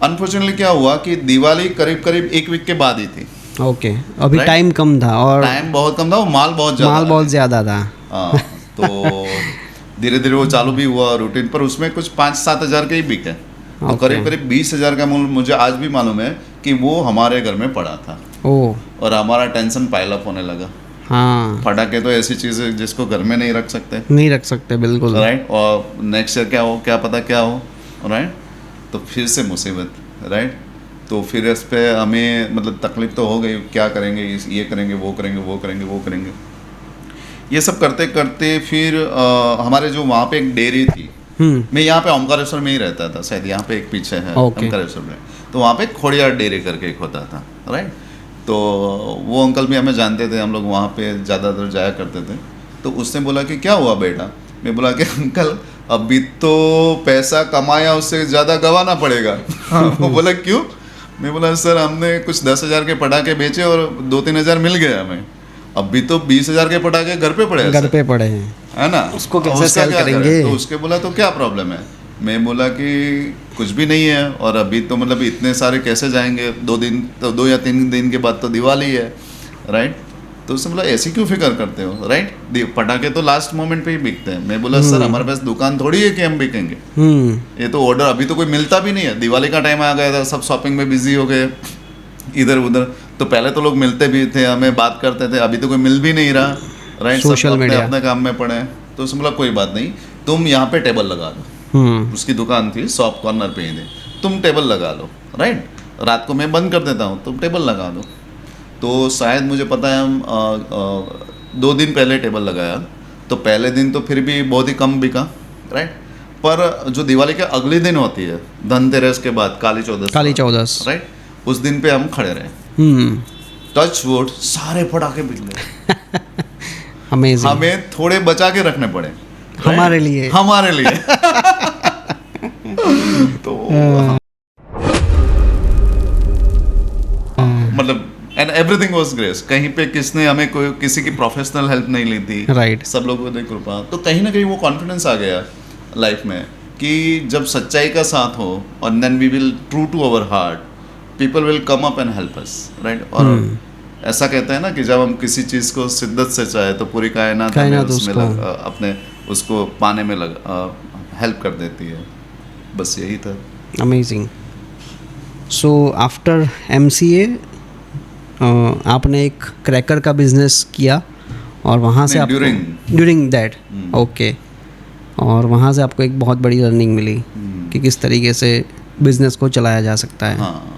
अनफॉर्चुनेटली क्या हुआ कि दिवाली करीब करीब 1 वीक के बाद ही थी। ओके, अभी Right? टाइम कम था और टाइम बहुत कम था और माल बहुत ज़्यादा था। हाँ, तो धीरे धीरे वो चालू भी हुआ रूटीन, पर उसमें कुछ 5-7 हज़ार के ही बिके। तो Okay. करीब करीब 20,000 का मूल्य मुझे आज भी मालूम है कि वो हमारे घर में पड़ा था। ओह, और हमारा टेंशन पाइल अप होने लगा। हाँ, फटाके तो ऐसी चीज़ है जिसको घर में नहीं रख सकते, नहीं रख सकते, बिल्कुल, राइट, और नेक्स्ट ईयर क्या हो क्या पता क्या हो, राइट। तो फिर से मुसीबत, राइट। तो फिर इस पे हमें मतलब तकलीफ तो हो गई, क्या करेंगे, ये करेंगे, वो करेंगे, वो करेंगे, वो करेंगे। ये सब करते करते फिर हमारे जो वहाँ पे एक डेयरी थी, मैं यहाँ पे ओमकारेश्वर में ही रहता था, शायद यहाँ पे एक पीछे है ओमकारेश्वर में, तो वहाँ पे खोड़ियार डेयरी करके एक होता था, राइट। तो वो अंकल भी हमें जानते थे, हम लोग वहाँ पे ज़्यादातर जाया करते थे। तो उसने बोला कि क्या हुआ बेटा। मैं बोला कि अंकल अभी तो पैसा कमाया उससे ज़्यादा गंवाना पड़ेगा वो बोला क्यों। मैं बोला सर हमने कुछ 10,000 के पटाखे बेचे और 2-3 हज़ार मिल गए हमें, अभी तो 20,000 के पटाखे घर पे पड़े हैं, है ना, उसको कैसे सेल करेंगे। तो उसके बोला तो क्या प्रॉब्लम है। मैं बोला कि कुछ भी नहीं है, और अभी तो मतलब इतने सारे कैसे जाएंगे, 2 या 3 दिन के बाद तो दिवाली है, राइट। तो उसने बोला ऐसी क्यों फिक्र करते हो, राइट, पटाखे तो लास्ट मोमेंट पे ही बिकते हैं। मैं बोला सर हमारे पास दुकान थोड़ी है कि हम बिकेंगे, ये तो ऑर्डर अभी तो कोई मिलता भी नहीं है, दिवाली का टाइम आ गया था, सब शॉपिंग में बिजी हो गए इधर उधर। तो पहले तो लोग मिलते भी थे, हमें बात करते थे, अभी तो कोई मिल भी नहीं रहा, राइट, सोशल मीडिया अपने काम में पड़े हैं। तो उसने बोला कोई बात नहीं, तुम यहाँ पे टेबल लगा दो, उसकी दुकान थी शॉप कॉर्नर पे ही थी, तुम टेबल लगा लो, राइट, रात को मैं बंद कर देता हूँ, तुम टेबल लगा दो। तो शायद मुझे पता है हम 2 दिन पहले टेबल लगाया, तो पहले दिन तो फिर भी बहुत ही कम बिका, राइट, पर जो दिवाली के अगले दिन होती है धनतेरस के बाद काली चौदस, राइट, उस दिन पे हम खड़े रहे, टच वुड सारे पटाखे बिक गए अमेजिंग, हमें थोड़े बचा के रखने पड़े हमारे लिए तो मतलब एंड एवरीथिंग वाज ग्रेस, कहीं पे किसने हमें कोई किसी की प्रोफेशनल हेल्प नहीं ली थी, राइट, सब लोगों ने कृपा। तो कहीं ना कहीं वो कॉन्फिडेंस आ गया लाइफ में कि जब सच्चाई का साथ हो और then we will true to our heart, people will come up and help us, right. और ऐसा कहते हैं ना कि जब हम किसी चीज़ को शिद्दत से चाहे तो पूरी कायनात उसमें अपने उसको पाने में हेल्प कर देती है, बस यही था। अमेजिंग। सो आफ्टर MCA आपने एक क्रैकर का बिजनेस किया और वहाँ से आप ड्यूरिंग दैट, ओके, और वहाँ से आपको एक बहुत बड़ी लर्निंग मिली कि किस तरीके से बिजनेस को चलाया जा सकता है। हाँ।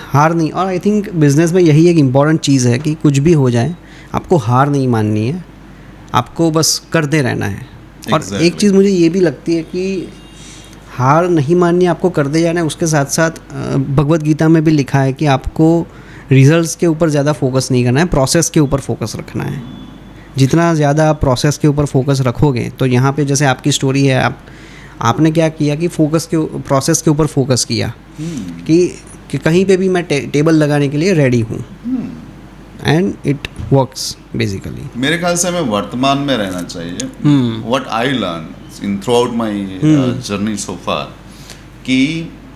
हार नहीं, और आई थिंक बिजनेस में यही एक इम्पॉर्टेंट चीज़ है कि कुछ भी हो जाए आपको हार नहीं माननी है, आपको बस करते रहना है। और एक चीज़ मुझे ये भी लगती है कि हार नहीं माननी है, आपको करते जाना है। उसके साथ साथ भगवत गीता में भी लिखा है कि आपको रिजल्ट्स के ऊपर ज़्यादा फोकस नहीं करना है, प्रोसेस के ऊपर फोकस रखना है। जितना ज़्यादा आप प्रोसेस के ऊपर फोकस रखोगे, तो यहाँ पे जैसे आपकी स्टोरी है, आपने क्या किया कि प्रोसेस के ऊपर फोकस किया कि कहीं पे भी मैं टेबल लगाने के लिए रेडी हूँ, एंड इट वर्क्स बेसिकली। मेरे ख्याल से हमें वर्तमान में रहना चाहिए। What I learn in throughout my journey so far कि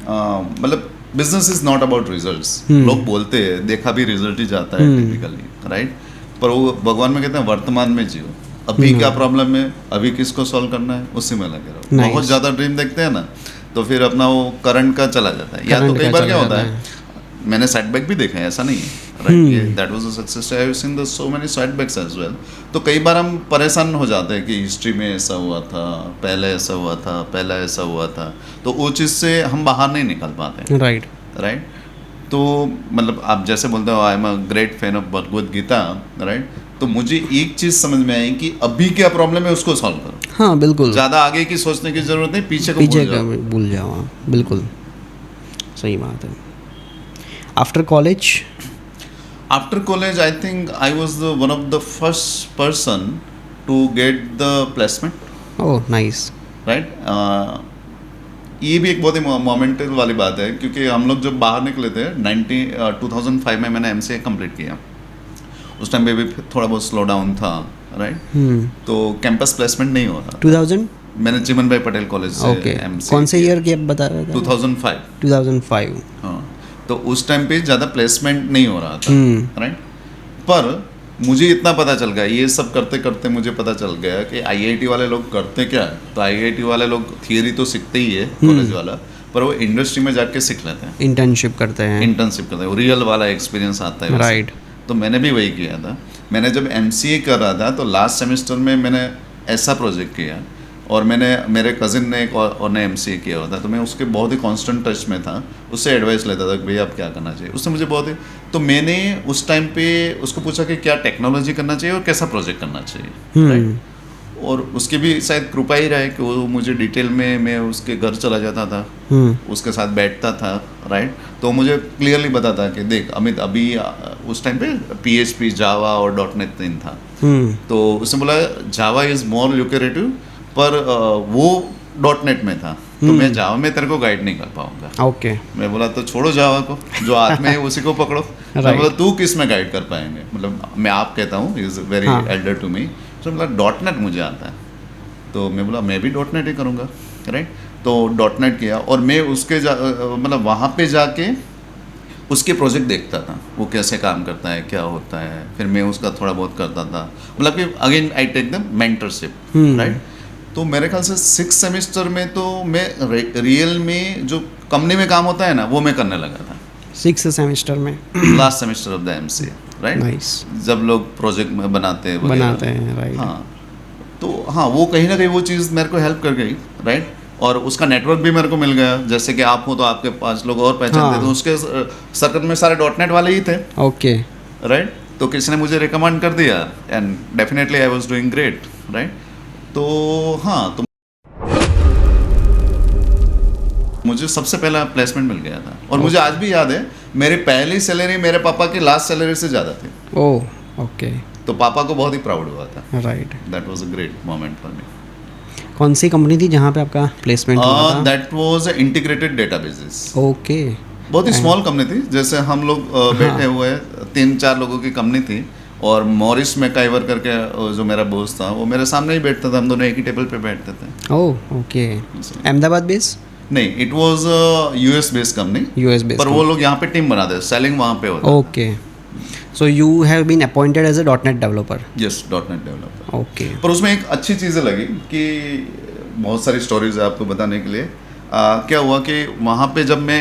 मतलब business is not about results. लोग बोलते हैं देखा भी रिजल्ट ही जाता है टिपिकली, राइट, पर वो भगवान में कहते हैं वर्तमान में जियो। अभी क्या प्रॉब्लम है, अभी किसको सॉल्व करना है, उसी में लगे रहो। बहुत ज़्यादा ड्रीम देखते हैं ना, तो फिर अपना वो करंट का चला जाता है। या तो कई बार क्या होता है, मैंने सेटबैक भी देखे हैं, ऐसा नहीं है, right, that was a success. I have seen the so many setbacks as well. तो कई बार हम परेशान हो जाते हैं कि हिस्ट्री में ऐसा हुआ था, पहले ऐसा हुआ था, पहले ऐसा हुआ था, तो वो चीज़ से हम बाहर नहीं निकल पाते, राइट। राइट। तो मतलब आप जैसे बोलते हो I am a great fan of Bhagavad Gita, right. तो मुझे एक चीज़ समझ में आई कि अभी क्या प्रॉब्लम है उसको सॉल्व करो, हाँ बिल्कुल, ज़्यादा आगे की सोचने की ज़रूरत नहीं, पीछे को पीछे भूल का जाओ। भूल जाओ, हाँ बिल्कुल सही बात है। After college? After college, I think I was one of the first person to get the placement, oh nice. right? ये भी एक बहुत ही मोमेंटल वाली बात है, क्योंकि हम लोग जब बाहर निकले थे 2005 में मैंने MCA कंप्लीट किया। उस टाइम पे भी थोड़ा बहुत स्लो डाउन था, राइट। तो कैंपस प्लेसमेंट नहीं हो रहा। 2000? मैंने चिमन भाई पटेल कॉलेज से ओके, MCA कौन से किया। ईयर की आप बता रहे थे? 2005। 2005। हाँ, तो उस टाइम पे ज़्यादा प्लेसमेंट नहीं हो रहा था, राइट। पर मुझे इतना पता चल गया, ये सब करते करते मुझे पता चल गया कि IIT वाले लोग करते क्या है। तो IIT वाले लोग थियरी तो सीखते ही है कॉलेज वाला, पर वो इंडस्ट्री में जाके सीख लेते हैं, इंटर्नशिप करते हैं। इंटर्नशिप करते हैं, रियल वाला एक्सपीरियंस आता है उससे। राइट। तो मैंने भी वही किया था। मैंने जब MCA कर रहा था तो लास्ट सेमेस्टर में मैंने ऐसा प्रोजेक्ट किया, और मैंने मेरे कज़िन ने एक और ने MCA किया हुआ था, तो मैं उसके बहुत ही कांस्टेंट टच में था, उससे एडवाइस लेता था कि भैया आप क्या करना चाहिए। उसने मुझे बहुत ही, तो मैंने उस टाइम पे उसको पूछा कि क्या टेक्नोलॉजी करना चाहिए और कैसा प्रोजेक्ट करना चाहिए, राइट। और उसकी भी शायद कृपा ही रहा है कि वो मुझे डिटेल में, मैं उसके घर चला जाता था, उसके साथ बैठता था, राइट। तो मुझे क्लियरली बताता कि देख अमित, अभी उस टाइम पे PHP, जावा और .NET 3 था। तो उसने बोला जावा इज़ मोर ल्यूक्रेटिव, पर वो .NET में था, तो मैं जावा में तेरे को गाइड नहीं कर पाऊंगा। ओके। मैं बोला तो छोड़ो जावा को, जो हाथ में है उसी को पकड़ो। मैं बोला तू किस में गाइड कर पाएंगे, मतलब मैं आप कहता हूँ, is very elder to me. तो बोला .NET मुझे आता है, तो मैं बोला मैं भी .NET ही करूँगा, राइट। तो .NET किया, और मैं उसके मतलब वहाँ पे जाके उसके प्रोजेक्ट देखता था, वो कैसे काम करता है, क्या होता है, फिर मैं उसका थोड़ा बहुत करता था, मतलब कि again I take the mentorship, right. तो मेरे ख्याल से 6 सेमेस्टर में तो मैं रियल में जो कंपनी में काम होता है ना, वो मैं करने लगा था 6 सेमेस्टर में। Last semester of the MCA, right. Nice. जब लोग प्रोजेक्ट बनाते हैं, राइट। हाँ, तो हाँ, वो कहीं ना कहीं वो चीज़ मेरे को हेल्प कर गई, राइट। और उसका नेटवर्क भी मेरे को मिल गया, जैसे कि आप हो तो आपके 5 लोग और पहचानते, तो उसके सर्कल में सारे .NET वाले ही थे, ओके, राइट। तो किसी ने मुझे रिकमेंड कर दिया, and definitely I was doing great, right. तो हाँ, तो मुझे सबसे पहला प्लेसमेंट मिल गया था, और मुझे आज भी याद है मेरी पहली सैलरी मेरे पापा की लास्ट सैलरी से ज़्यादा थी। Oh okay. तो पापा को बहुत ही प्राउड हुआ था, right. That was a great moment for me. कौन सी कंपनी थी जहाँ पे आपका प्लेसमेंट हुआ था? That was integrated databases. Okay. बहुत ही स्मॉल कंपनी थी, जैसे हम लोग बैठे हुए 3-4 लोगों की कंपनी थी, और मॉरिस मैकाइवर करके जो मेरा बॉस था, वो मेरे सामने ही बैठता था, हम दोनों एक ही टेबल पे बैठते थे। Oh okay. अहमदाबाद बेस? नहीं, it was US based company, US base, पर वो लोग यहाँ पे टीम बनाते, सेलिंग वहाँ पे होता। Okay. So you have been appointed as a .NET developer? Yes, .NET developer. Okay. पर उसमें एक अच्छी चीज़ें लगी कि बहुत सारी स्टोरीज है आपको बताने के लिए। क्या हुआ कि वहाँ पे जब मैं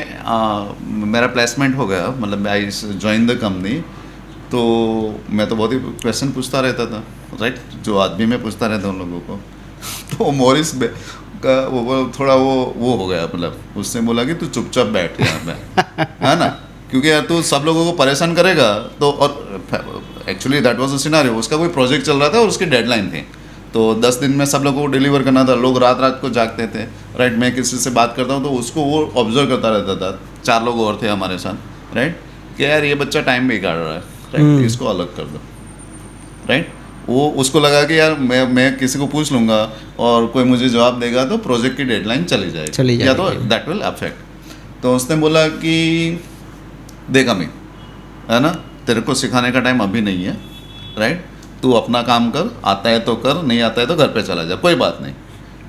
मेरा प्लेसमेंट हो गया, मतलब आई ज्वाइन द कंपनी, तो मैं तो बहुत ही क्वेश्चन पूछता रहता था, राइट, जो आदमी मैं पूछता रहता उन लोगों को। तो मॉरिस का वो थोड़ा वो हो गया, मतलब उसने बोला कि तू चुपचाप बैठ यहाँ पे, है ना, क्योंकि यार तू सब लोगों को परेशान करेगा। तो और actually that was a scenario, उसका कोई प्रोजेक्ट चल रहा था और उसकी डेडलाइन थी, तो 10 दिन में सब लोगों को डिलीवर करना था। लोग रात रात को जागते थे, राइट। मैं किसी से बात करता हूँ तो उसको वो ऑब्जर्व करता रहता था, 4 लोग और थे हमारे साथ, राइट, कि यार ये बच्चा टाइम भी काट रहा है, राइट, इसको अलग कर दो, राइट। वो उसको लगा कि यार मैं किसी को पूछ लूँगा और कोई मुझे जवाब देगा तो प्रोजेक्ट की डेडलाइन चली जाएगी, या तो दैट विल अफेक्ट। तो उसने बोला कि देख अमित, है ना, तेरे को सिखाने का टाइम अभी नहीं है, राइट, तू अपना काम कर, आता है तो कर, नहीं आता है तो घर पे चला जा, कोई बात नहीं,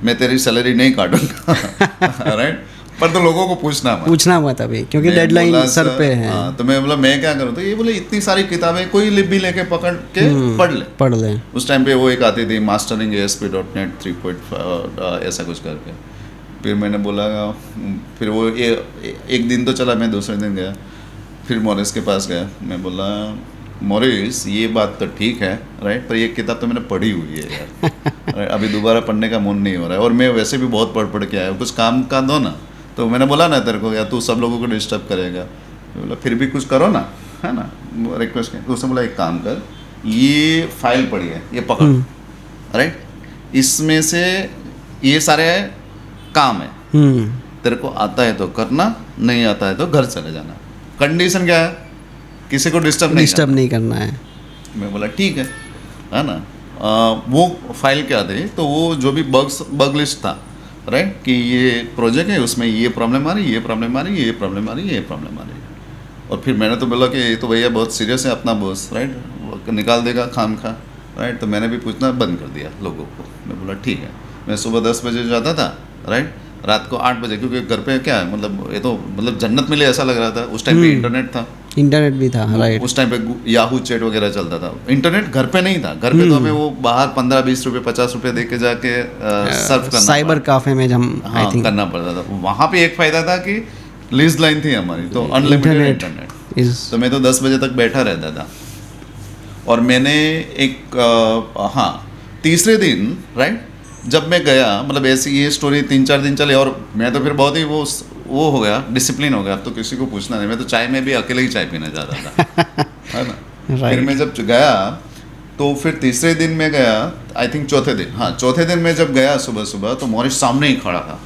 मैं तेरी सैलरी नहीं काटूंगा, राइट। पर तो लोगों को पूछना मत अभी, क्योंकि डेडलाइन सर पे है। तो मैं बोला मैं क्या करूँ, तो ये बोले इतनी सारी किताबें कोई लिप भी लेके पकड़ के पढ़ ले। उस टाइम पे वो एक आती थी मास्टरिंग ASP.NET 3.5 ऐसा कुछ करके। फिर मैंने बोला, फिर वो एक दिन तो चला, मैं दूसरे दिन गया, फिर मॉरिस के पास गया, मैं बोला मॉरिस ये बात तो ठीक है राइट, पर ये किताब तो मैंने पढ़ी हुई है यार right? अभी दोबारा पढ़ने का मन नहीं हो रहा है, और मैं वैसे भी बहुत पढ़ के आया हूँ, कुछ काम का दो ना। तो मैंने बोला ना तेरे को, या तू सब लोगों को डिस्टर्ब करेगा, मैं बोला फिर भी कुछ करो ना, है ना, रिक्वेस्ट किया। तो उसने बोला एक काम कर, ये फाइल पड़ी है, ये पकड़ राइट, इसमें से ये सारे काम है, तेरे को आता है तो करना, नहीं आता है तो घर चले जाना। कंडीशन क्या है, किसी को डिस्टर्ब नहीं करना है। मैं बोला ठीक है ना। वो फाइल क्या थी, तो वो जो भी बग लिस्ट था राइट, कि ये प्रोजेक्ट है उसमें ये प्रॉब्लम आ रही, ये प्रॉब्लम आ रही, ये प्रॉब्लम आ रही, ये प्रॉब्लम आ रही है। और फिर मैंने तो बोला कि ये तो भैया बहुत सीरियस है अपना बॉस राइट, वो निकाल देगा खाम खा राइट। तो मैंने भी पूछना बंद कर दिया लोगों को। मैं बोला ठीक है। मैं सुबह 10 बजे जाता था राइट, रात को 8 बजे, क्योंकि घर पे क्या है, मतलब ये तो मतलब जन्नत मिले ऐसा लग रहा था। उस टाइम पे इंटरनेट भी था राइट, उस टाइम पे याहू चैट वगैरह चलता था। इंटरनेट घर पे नहीं था, घर पे तो हमें वो बाहर 15-20 रुपये 50 रुपये दे के जाके सर्फ करना, साइबर कैफे में हम हाँ करना पड़ता था। वहाँ पे एक फ़ायदा था कि लीज लाइन थी हमारी, तो अनलिमिटेड इंटरनेट। तो मैं तो 10 बजे तक बैठा रहता था। और मैंने एक हाँ तीसरे दिन राइट, जब मैं गया, मतलब ऐसी ये स्टोरी 3-4 दिन चले, और मैं तो फिर बहुत ही वो हो गया, डिसिप्लिन हो गया। अब तो किसी को पूछना नहीं, मैं तो चाय में भी अकेले ही चाय पीने जाता था है ना। फिर मैं जब गया तो फिर तीसरे दिन में गया, आई थिंक चौथे दिन में जब गया सुबह सुबह, तो मॉरिस सामने ही खड़ा था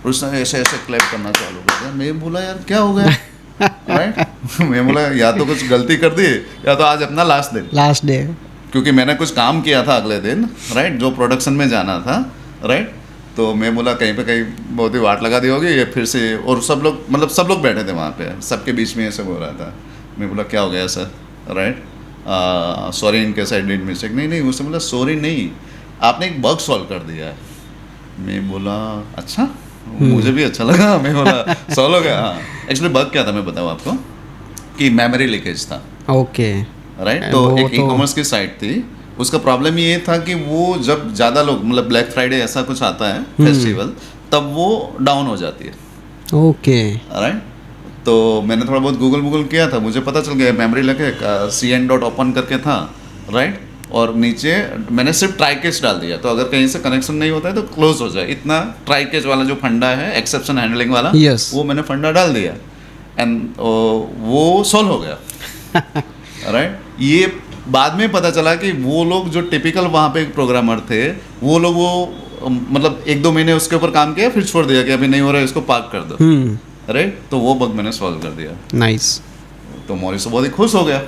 और उसने ऐसे ऐसे क्लैप करना चालू कर दिया। मैं बोला यार क्या हो गया राइट मैं बोला या तो कुछ गलती कर दी, या तो आज अपना लास्ट डे, क्योंकि मैंने कुछ काम किया था अगले दिन राइट, जो प्रोडक्शन में जाना था राइट। तो मैं बोला कहीं पे कहीं बहुत ही वाट लगा दी होगी ये फिर से। और सब लोग बैठे थे वहाँ पे, सबके बीच में ये सब हो रहा था। मैं बोला क्या हो गया sir right, sorry in case I did mistake. नहीं उसने बोला सॉरी नहीं, आपने एक बग सॉल्व कर दिया है। मैं बोला अच्छा, मुझे भी अच्छा लगा। मैं बोला सॉल्व हो गया। हाँ एक्चुअली बग क्या था मैं बताऊँ आपको, कि मेमोरी लीकेज था। ओके राइट, तो एक ई कॉमर्स की साइट थी, उसका प्रॉब्लम ये था कि वो जब ज़्यादा लोग, मतलब ब्लैक फ्राइडे ऐसा कुछ आता है फेस्टिवल, तब वो डाउन हो जाती है। ओके राइट, तो मैंने थोड़ा बहुत गूगल किया था, मुझे पता चल गया मेमोरी लेके cn.open करके था राइट। और नीचे मैंने सिर्फ ट्राई केस डाल दिया, तो अगर कहीं से कनेक्शन नहीं होता है तो क्लोज हो जाए, इतना ट्राई केस वाला जो फंडा है एक्सेप्शन हैंडलिंग वाला, वो मैंने फंडा डाल दिया एंड वो सॉल्व हो गया राइट। ये बाद में पता चला कि वो लोग जो टिपिकल वहाँ पे प्रोग्रामर थे, वो लोग मतलब 1-2 महीने उसके ऊपर काम किया, फिर छोड़ दिया कि अभी नहीं हो रहा है, इसको पार्क कर दो राइट। तो वो बग मैंने सॉल्व कर दिया। नाइस। तो मॉरिस बहुत ही खुश हो गया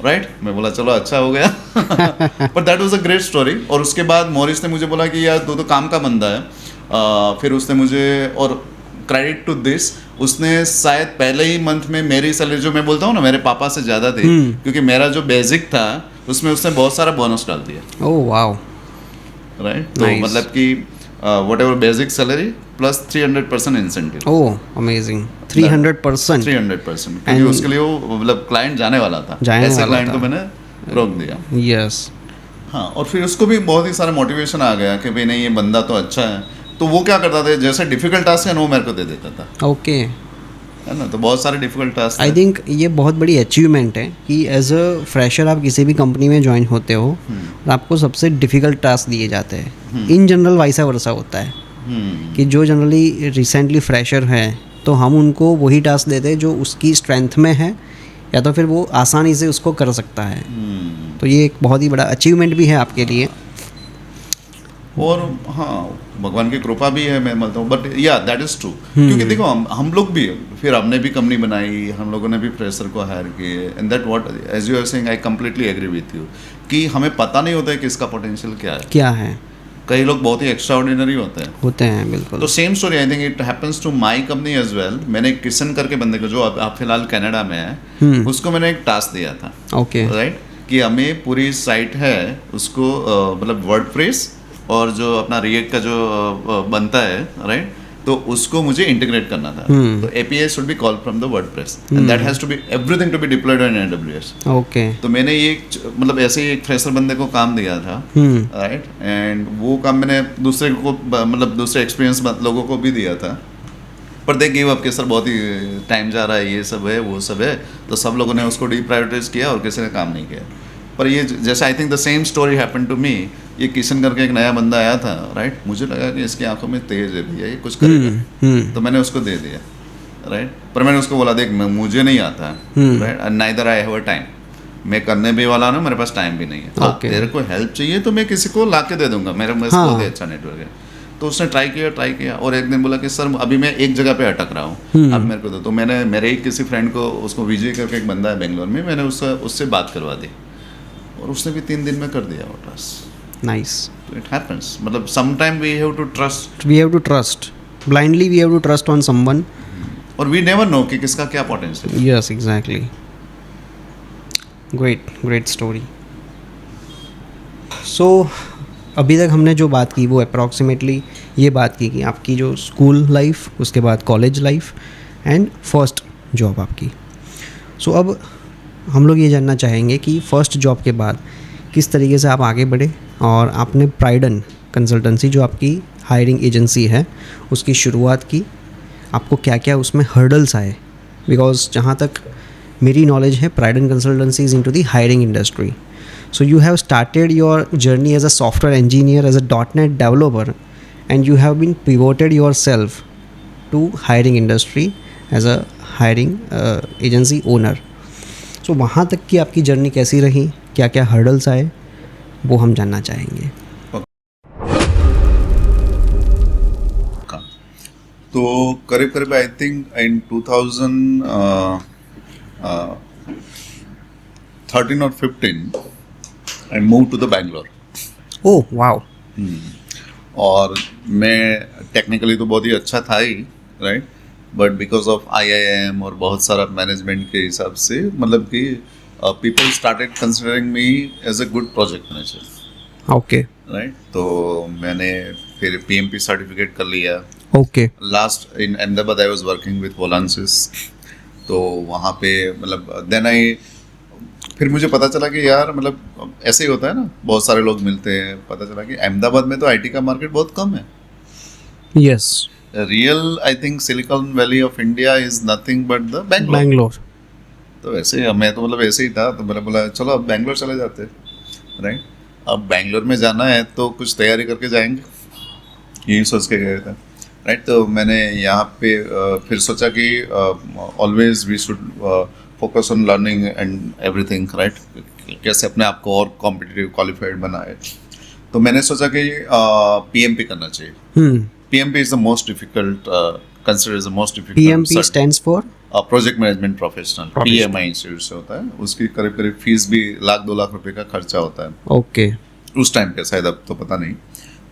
राइट। मैं बोला चलो अच्छा हो गया but that was a great story. और उसके बाद मॉरिस ने मुझे बोला कि यार तू तो काम का बंदा है। फिर उसने मुझे, और क्रेडिट टू दिस, उसने शायद पहले ही मंथ में मेरी सैलरी, जो मैं बोलता हूँ ना मेरे पापा से ज़्यादा थी, क्योंकि मेरा जो बेसिक था उसमें उसने बहुत सारा बोनस डाल दिया। ओह वाओ राइट, तो मतलब कि what ever basic salary plus 300% incentive. Oh amazing, 300%। क्योंकि उसके लिए वो मतलब क्लाइंट जाने वाला था, ऐसे क्लाइंट को मैंने रोक दिया। यस हाँ, और फिर उसको भी बहुत ही सारा मोटिवेशन आ गया कि भाई नहीं ये बंदा तो अच्छा है। तो वो क्या करता था, जैसे डिफिकल्ट टास्क है वो मेरे को दे देता था। ओके है ना, तो बहुत सारे डिफिकल्ट टास्क। आई थिंक ये बहुत बड़ी अचीवमेंट है कि एज अ फ्रेशर आप किसी भी कंपनी में ज्वाइन होते हो और आपको सबसे डिफिकल्ट टास्क दिए जाते हैं। इन जनरल वैसा वर्सा होता है कि जो जनरली रिसेंटली फ्रेशर है तो हम उनको वही टास्क देते हैं जो उसकी स्ट्रेंथ में है, या तो फिर वो आसानी से उसको कर सकता है। तो ये एक बहुत ही बड़ा अचीवमेंट भी है आपके लिए। और हाँ, भगवान की कृपा भी है मैं मानता हूँ, बट या दैट इज़ ट्रू। क्योंकि देखो हम लोग भी, फिर हमने भी कंपनी बनाई, हम लोगों ने भी फ्रेशर को हायर किए, and that what as you are saying I completely agree with you, कि हमें पता नहीं होता है कि इसका पोटेंशियल क्या है। कई लोग बहुत ही एक्स्ट्रा ऑर्डिनरी होते हैं बिल्कुल। तो same story I think it happens to my company as well. मैंने किशन करके बंदे को, जो आप फिलहाल कनाडा में है, उसको मैंने एक टास्क दिया था। ओके राइट, कि हमें पूरी साइट है उसको मतलब वर्डप्रेस और जो अपना रिएक्ट का जो बनता है राइट, तो उसको मुझे इंटीग्रेट करना था। तो API should be called from the WordPress and that has to be everything to be deployed on AWS। Okay, तो मैंने ये मतलब ऐसे ही एक फ्रेशर बंदे को काम दिया था राइट, एंड वो काम मैंने दूसरे को, मतलब दूसरे एक्सपीरियंस लोगों को भी दिया था। पर दे गिव अप कि सर बहुत ही टाइम जा रहा है, ये सब है वो सब है, तो सब लोगों ने उसको डीप्रायोरिटाइज किया और किसी ने काम नहीं किया। पर ये जैसे I think the same story happen to me. ये किशन करके एक नया बंदा आया था, राइट, मुझे लगा कि इसकी आंखों में तेज है भैया, ये कुछ करेगा, तो मैंने उसको दे दिया, राइट। पर मैंने उसको बोला देख मुझे नहीं आता है, right, neither I have a time, मैं करने भी वाला हूँ, मेरे पास टाइम भी नहीं है। हाँ, तेरे को हेल्प चाहिए तो मैं किसी को ला के दे दूंगा, मेरे पास बहुत ही अच्छा नेटवर्क है। तो उसने ट्राई किया और एक दिन बोला कि सर अभी मैं एक जगह पे अटक रहा हूँ, अब मेरे को दो। तो मैंने मेरे ही किसी फ्रेंड को, उसको विजय करके एक बंदा है बेंगलोर में, मैंने उससे बात करवा दी और उसने भी 3 दिन में कर दिया वो टास्क। नाइस। इट हैपेंस, मतलब some time we have to trust blindly we have to trust on someone, और वी नेवर नो कि किसका क्या पोटेंशियल है। yes exactly, great story। so अभी तक हमने जो बात की वो अप्रॉक्सीमेटली ये बात की कि आपकी जो स्कूल लाइफ, उसके बाद college life and first job आपकी। सो अब हम लोग ये जानना चाहेंगे कि फ़र्स्ट जॉब के बाद किस तरीके से आप आगे बढ़े और आपने प्राइडन कंसल्टेंसी जो आपकी हायरिंग एजेंसी है उसकी शुरुआत की, आपको क्या क्या उसमें हर्डल्स आए, बिकॉज जहाँ तक मेरी नॉलेज है Prideon consultancy is into the hiring industry. So you have started your journey as a software engineer, as a .NET developer, and you have been pivoted yourself to hiring industry as a hiring agency owner. So वहाँ तक की आपकी journey कैसी रही, क्या क्या hurdles आए, वो हम जानना चाहेंगे। तो करीब आई थिंक इन 2013 और 15 I moved to the Bangalore. Oh wow. और मैं टेक्निकली तो बहुत ही अच्छा था ही, right, but because of IIM और बहुत सारा मैनेजमेंट के हिसाब से, मतलब कि people started considering me as a good project manager. Okay, right, तो मैंने फिर PMP सर्टिफिकेट कर लिया। Okay. Last in Ahmedabad I was working with Volansys, तो वहाँ पे मतलब देन फिर मुझे पता चला कि यार मतलब ऐसे ही होता है ना, बहुत सारे लोग मिलते हैं, पता चला कि अहमदाबाद में तो IT का मार्केट बहुत कम है। Yes, real I think silicon valley of India is nothing but the Bangalore. तो ऐसे मैं तो मतलब ऐसे ही था, तो मैंने बोला चलो अब बैंगलोर चले जाते, राइट। अब बैंगलोर में जाना है तो कुछ तैयारी करके जाएंगे, यही सोच के गए थे, राइट। तो मैंने यहाँ पे फिर सोचा कि always we should focus on learning and everything, right, कैसे अपने आप को और कॉम्पिटिटिव क्वालिफाइड बनाए। तो मैंने सोचा कि PMP करना चाहिए। PMP is the most difficult, consider is the most difficult. PMP stands for project management professional, PMI institute से होता है। उसकी करीब फीस भी 1-2 लाख रुपए का खर्चा होता है। ओके, उस टाइम पे, शायद अब तो पता नहीं,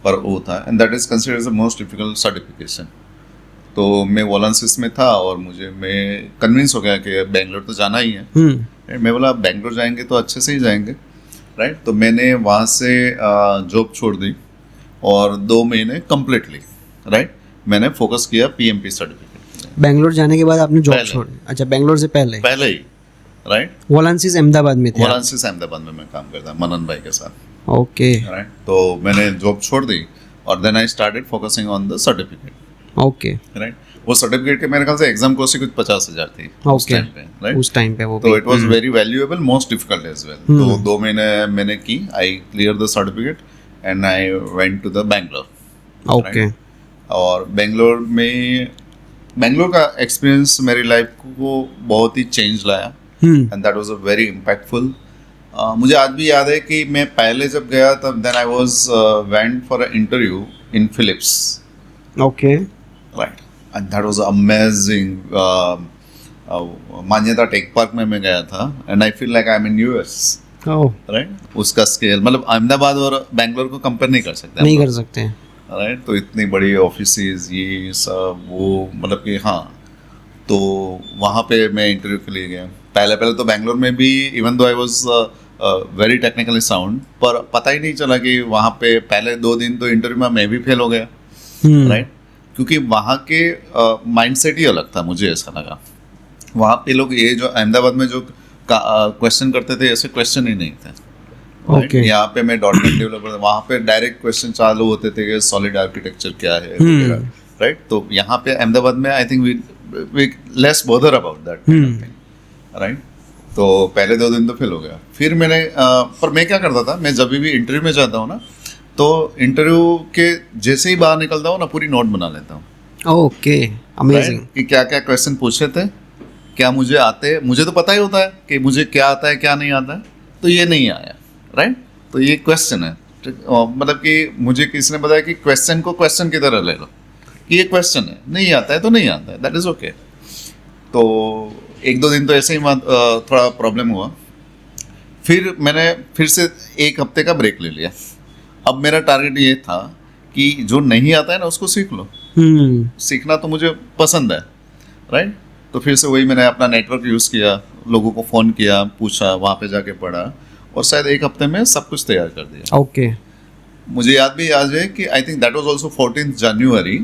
पर वो था। And that is considered the most difficult certification. तो मैं वोलांसिस में था और मैं कन्विंस हो गया कि बैंगलोर तो जाना ही है। मैं बोला बैंगलोर जाएंगे तो अच्छे से ही जाएंगे, राइट। तो मैंने वहाँ से जॉब छोड़ दी और 2 महीने कम्प्लीटली, राइट, मैंने फोकस किया PMP सर्टिफिकेट। बैंगलोर जाने के बाद आपने जॉब छोड़ी? अच्छा, बैंगलोर से पहले ही, राइट। वोलांसिस अहमदाबाद में थे? वोलांसिस अहमदाबाद में मैं काम करता, मनन भाई के साथ। Okay, right. तो मैंने जॉब छोड़ दी और then I started focusing on the certificate. Okay, right. वो सर्टिफिकेट के मेरे ख्याल से एग्जाम कॉस्ट ही कुछ 50,000 थी उस टाइम पे, राइट। उस टाइम पे वो तो it was very valuable, most difficult as well. तो 2 महीने मैंने की, I clear the certificate and I went to the Bangalore. Okay. और बैंगलोर का एक्सपीरियंस मेरी लाइफ को बहुत ही चेंज लाया and that was a very impactful. मुझे आज भी याद है कि मैं पहले जब गया तब then I was went for a interview in Philips. Okay, right, and that was amazing. Manyata Tech Park में मैं गया था and I feel like I am in US, right. उसका स्केल मतलब अहमदाबाद और बैंगलोर को कंपेयर नहीं कर सकते हैं, राइट। तो इतनी बड़ी ऑफिसेज, ये सब वो, मतलब कि हाँ। तो वहाँ पे मैं इंटरव्यू के लिए गया। पहले तो बैंगलोर में भी even though I was very technically sound, पर पता ही नहीं चला कि वहाँ पे पहले 2 दिन तो इंटरव्यू में मैं भी फेल हो गया, राइट। क्योंकि वहाँ के माइंडसेट ही अलग था, मुझे ऐसा लगा। वहाँ पे लोग ये जो अहमदाबाद में जो क्वेश्चन करते थे, ऐसे क्वेश्चन ही नहीं थे। Okay. यहाँ पे मैं .NET डेवलपर, वहाँ पे डायरेक्ट क्वेश्चन चालू होते थे कि सॉलिड आर्किटेक्चर क्या है वगैरह, राइट. तो यहाँ पे अहमदाबाद में I think we less bother about that right. तो पहले 2 दिन तो फेल हो गया. फिर मैंने पर मैं क्या करता था, मैं जब भी इंटरव्यू में जाता हूँ ना, तो इंटरव्यू के जैसे ही बाहर निकलता हूँ ना, पूरी नोट बना लेता हूँ. Okay, amazing. कि क्या क्या क्वेश्चन पूछे थे, क्या मुझे आते. मुझे तो पता ही होता है कि मुझे क्या आता है क्या नहीं आता है. तो ये नहीं आया राइट. तो ये क्वेश्चन है, मतलब कि मुझे किसी ने बताया कि क्वेश्चन को क्वेश्चन की तरह ले लो, कि ये क्वेश्चन है, नहीं आता है तो नहीं आता है, दैट इज ओके. तो 1-2 दिन तो ऐसे ही थोड़ा प्रॉब्लम हुआ. फिर मैंने फिर से 1 हफ्ते का ब्रेक ले लिया. अब मेरा टारगेट ये था कि जो नहीं आता है ना उसको सीख लो. सीखना तो मुझे पसंद है राइट. तो फिर से वही मैंने अपना नेटवर्क यूज़ किया, लोगों को फ़ोन किया, पूछा, वहाँ पे जाके पढ़ा, और शायद 1 हफ्ते में सब कुछ तैयार कर दिया. ओके. मुझे याद है कि आई थिंक दैट वाज आल्सो 14 जनवरी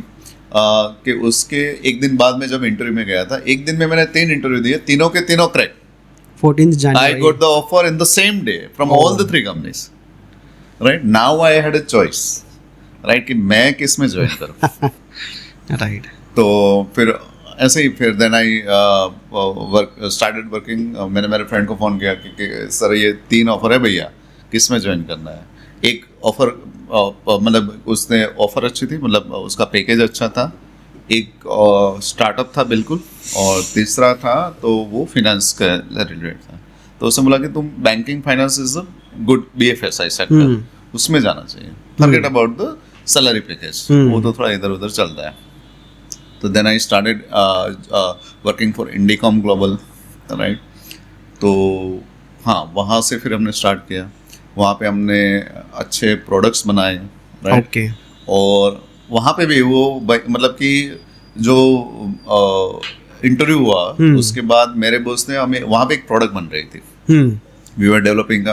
कि उसके 1 दिन बाद में जब इंटरव्यू में गया था, 1 दिन में मैंने 3 इंटरव्यू दिए, तीनों के तीनों crack. 14th January. I got the offer in the same day from all the 3 companies. Right? Now I had a choice. Right? कि मैं किस में ज्वाइन करूँ. राइट. तो फिर ऐसे ही फिर देन आई स्टार्टेड वर्किंग. मैंने मेरे फ्रेंड को फ़ोन किया कि सर ये 3 ऑफर है भैया, किस में ज्वाइन करना है. एक ऑफर मतलब उसने ऑफर अच्छी थी, मतलब उसका पैकेज अच्छा था. एक स्टार्टअप था बिल्कुल, और तीसरा था तो वो फिनेंस का रिलेटेड था. तो उसने बोला कि तुम banking finance is a good BFSI sector, उसमें जाना चाहिए. Forget about the salary package, वो तो थोड़ा इधर उधर चलता है. तो then I started working for Indicom Global right. तो हाँ, वहाँ से फिर हमने स्टार्ट किया. वहाँ पे हमने अच्छे प्रोडक्ट्स बनाए राइट. ओके. और वहाँ पे भी वो मतलब कि जो इंटरव्यू हुआ उसके बाद मेरे बॉस ने हमें, वहाँ पे एक प्रोडक्ट बन रही थी. We were developing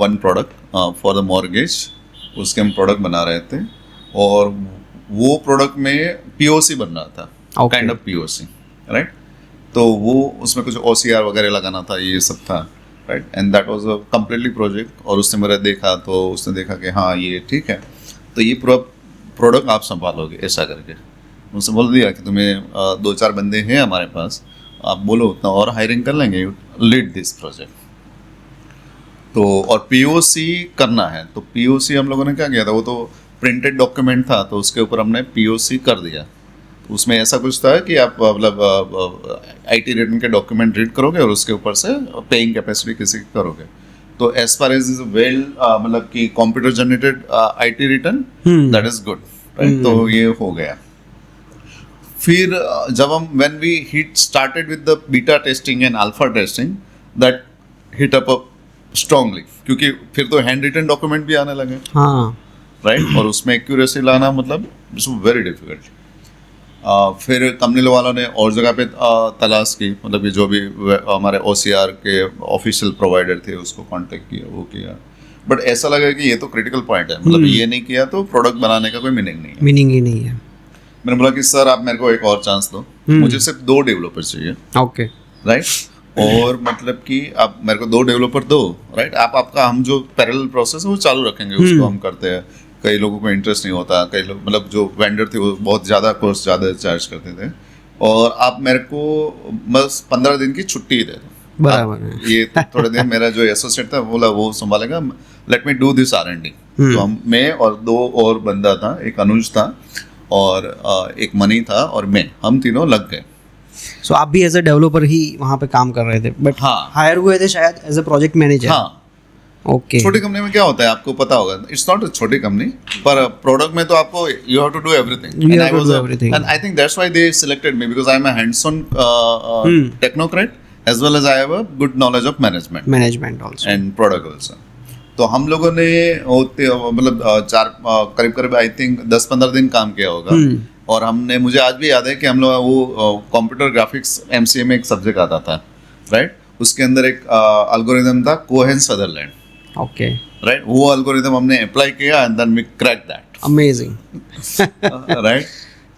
one product for the mortgage. उसके हम प्रोडक्ट बना रहे थे, और वो प्रोडक्ट में POC बन रहा था, काइंड ऑफ POC राइट. तो वो उसमें कुछ OCR वगैरह लगाना था, ये सब था right. And that was a completely project. और उसने मेरा देखा, तो उसने देखा कि हाँ ये ठीक है, तो ये पूरा प्रोडक्ट आप संभालोगे ऐसा करके. उनसे बोल दिया कि तुम्हें 2-4 बंदे हैं हमारे पास, आप बोलो उतना और हायरिंग कर लेंगे, लीड दिस प्रोजेक्ट. तो और POC करना है. तो POC हम लोगों ने क्या किया था, वो तो प्रिंटेड डॉक्यूमेंट था, तो उसके ऊपर हमने POC कर दिया. तो उसमें ऐसा कुछ था कि आप मतलब IT रिटर्न के डॉक्यूमेंट रीड करोगे और उसके ऊपर से पेइंग कैपेसिटी किसी की करोगे. तो as far as is well मतलब कि computer generated IT return, that is good right. तो ये हो गया. फिर जब हम when we hit started with the beta testing and alpha testing, that hit up strongly, क्योंकि फिर तो हैंड रिटन डॉक्यूमेंट भी आने लगे राइट. और उसमें एक्यूरेसी लाना मतलब इट्स वेरी डिफिकल्ट. फिर कंपनी वालों ने और जगह पे तलाश की, मतलब कि जो भी हमारे OCR के ऑफिशियल प्रोवाइडर थे उसको कांटेक्ट किया, वो किया. बट ऐसा लगा कि ये तो क्रिटिकल पॉइंट है, मतलब ये नहीं किया तो प्रोडक्ट बनाने का कोई मीनिंग नहीं है. मीनिंग ही नहीं है. मैंने बोला कि सर आप मेरे को एक और चांस दो, मुझे सिर्फ 2 डेवलपर चाहिए. Okay right. और मतलब कि आप मेरे को 2 डेवलपर दो राइट. आप आपका हम जो पैरेलल प्रोसेस है वो चालू रखेंगे, उसको हम करते हैं. कई लोगों को इंटरेस्ट नहीं होता, कई लोग मतलब जो वेंडर थे वो बहुत ज़्यादा कोर्स ज़्यादा चार्ज करते थे. और आप मेरे को बस 15 दिन की छुट्टी दे दो. बराबर है. ये थोड़े दिन मेरा जो एसोसिएट था बोला वो संभालेगा, let me do this R&D. तो हम, मैं और 2 और बंदा था, एक अनुज था और एक मनी था, और मैं, हम तीनों लग गए. सो आप भी एज अ डेवलपर ही वहाँ पे काम कर रहे थे, बट हाँ, हायर हुए थे शायद एज अ प्रोजेक्ट मैनेजर. हाँ. ओके. छोटी कंपनी में क्या होता है आपको पता होगा, इट्स नॉट अ छोटी कंपनी, पर प्रोडक्ट में तो आपको you have to do everything. And I think that's why they selected me, because I am a hands on technocrat as well as I have a good knowledge of management also and product also. तो हम लोगों ने मतलब करीब I think 10-15 दिन काम किया होगा. और हमने, मुझे आज भी याद है कि हम लोग वो कंप्यूटर ग्राफिक्स MCA में एक सब्जेक्ट आता था राइट. उसके अंदर एक एल्गोरिथम था कोहेन-सदरलैंड. ओके. राइट. वो एल्गोरिथम हमने अप्लाई किया and then we crack that. Amazing. Right.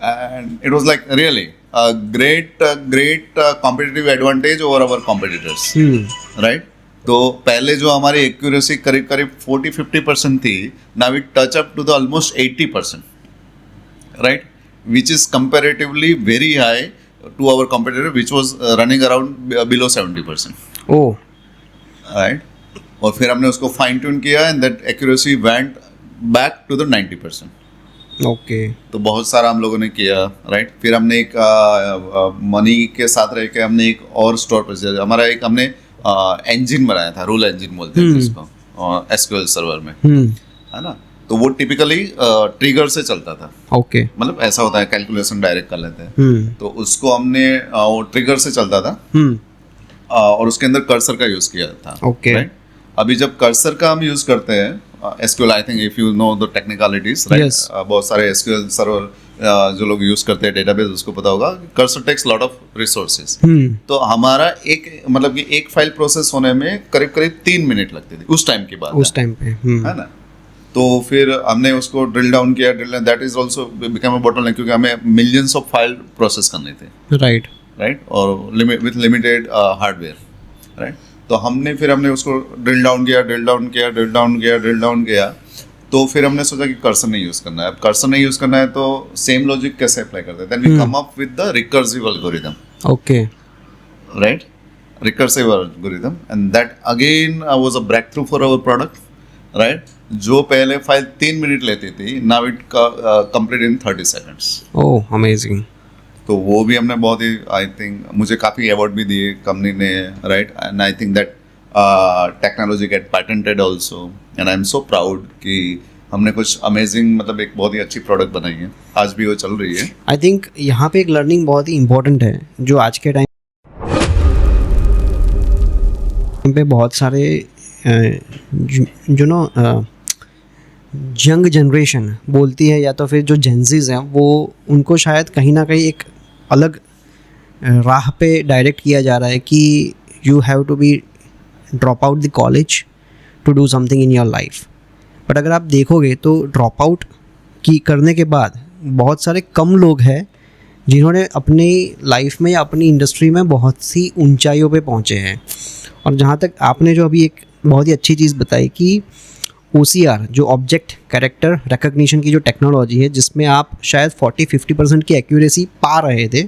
And it was like really a great competitive advantage over our competitors right. तो पहले जो हमारी एक्यूरेसी करीब 40-50% थी, now it touch up to the almost 80% right. which is comparatively very high to our competitor, which was running around below 70%. Oh right, और फिर हमने उसको फाइन ट्यून किया and that accuracy went back to the 90%. Okay तो बहुत सारा हम लोगों ने किया, राइट. फिर हमने एक मनी के साथ रह के हमने एक और स्टोर पर हमारा एक हमने इंजन बनाया था, रूल इंजन बोलते हैं जिसको, एसक्यूएल सर्वर में, है ना. तो वो टिपिकली ट्रिगर से चलता था. ओके मतलब ऐसा होता है, कैलकुलेशन डायरेक्ट कर लेते हैं. तो उसको हमने वो ट्रिगर से चलता था और उसके अंदर कर्सर का यूज किया था. Okay. right? अभी जब कर्सर का हम यूज करते हैं SQL, I think if you know the technicalities, right. Yes. बहुत सारे एसक्यूएल सर्वर जो लोग यूज करते हैं डेटाबेस, उसको पता होगा cursor takes lot of resources. तो हमारा एक मतलब कि एक फाइल प्रोसेस होने में करीब करीब 3 मिनट लगते थे उस टाइम की बात उस टाइम पे. है ना. तो फिर हमने उसको ड्रिल डाउन किया, that is also become a bottleneck, क्योंकि हमें मिलियंस ऑफ फाइल प्रोसेस करने थे, राइट. राइट. और विथ लिमिटेड हार्डवेयर, राइट. तो हमने उसको ड्रिल डाउन किया. तो फिर हमने सोचा कि कर्सर नहीं यूज करना है. अब कर्सर नहीं यूज करना है तो सेम लॉजिक कैसे अप्लाई करते हैं. Then we come up with the recursive algorithm. Okay right, recursive algorithm, and that again was a breakthrough for our product, right. जो पहले फाइल 3 मिनट लेती थी, now it complete in 30 seconds. Oh amazing. तो वो भी हमने बहुत ही, I think मुझे काफ़ी अवार्ड भी दिए कंपनी ने, right. And I think that technology get patented also, and I am so proud कि हमने कुछ अमेजिंग, मतलब एक बहुत ही अच्छी प्रोडक्ट बनाई है. आज भी वो चल रही है. आई थिंक यहाँ पे एक लर्निंग बहुत ही इम्पोर्टेंट है, जो आज के टाइम पे बहुत सारे जो ना यंग जनरेशन बोलती है, या तो फिर जो जेंजीज हैं, वो उनको शायद कहीं ना कहीं एक अलग राह पे डायरेक्ट किया जा रहा है कि you have to be drop out the college to do something in your life. But अगर आप देखोगे तो ड्रॉप आउट की करने के बाद बहुत सारे कम लोग हैं जिन्होंने अपनी लाइफ में या अपनी इंडस्ट्री में बहुत सी ऊंचाइयों पे पहुंचे हैं. और जहाँ तक आपने जो अभी एक बहुत ही अच्छी चीज़ बताई कि OCR जो ऑब्जेक्ट कैरेक्टर रिकग्निशन की जो टेक्नोलॉजी है, जिसमें आप शायद 40-50% की एक्यूरेसी पा रहे थे,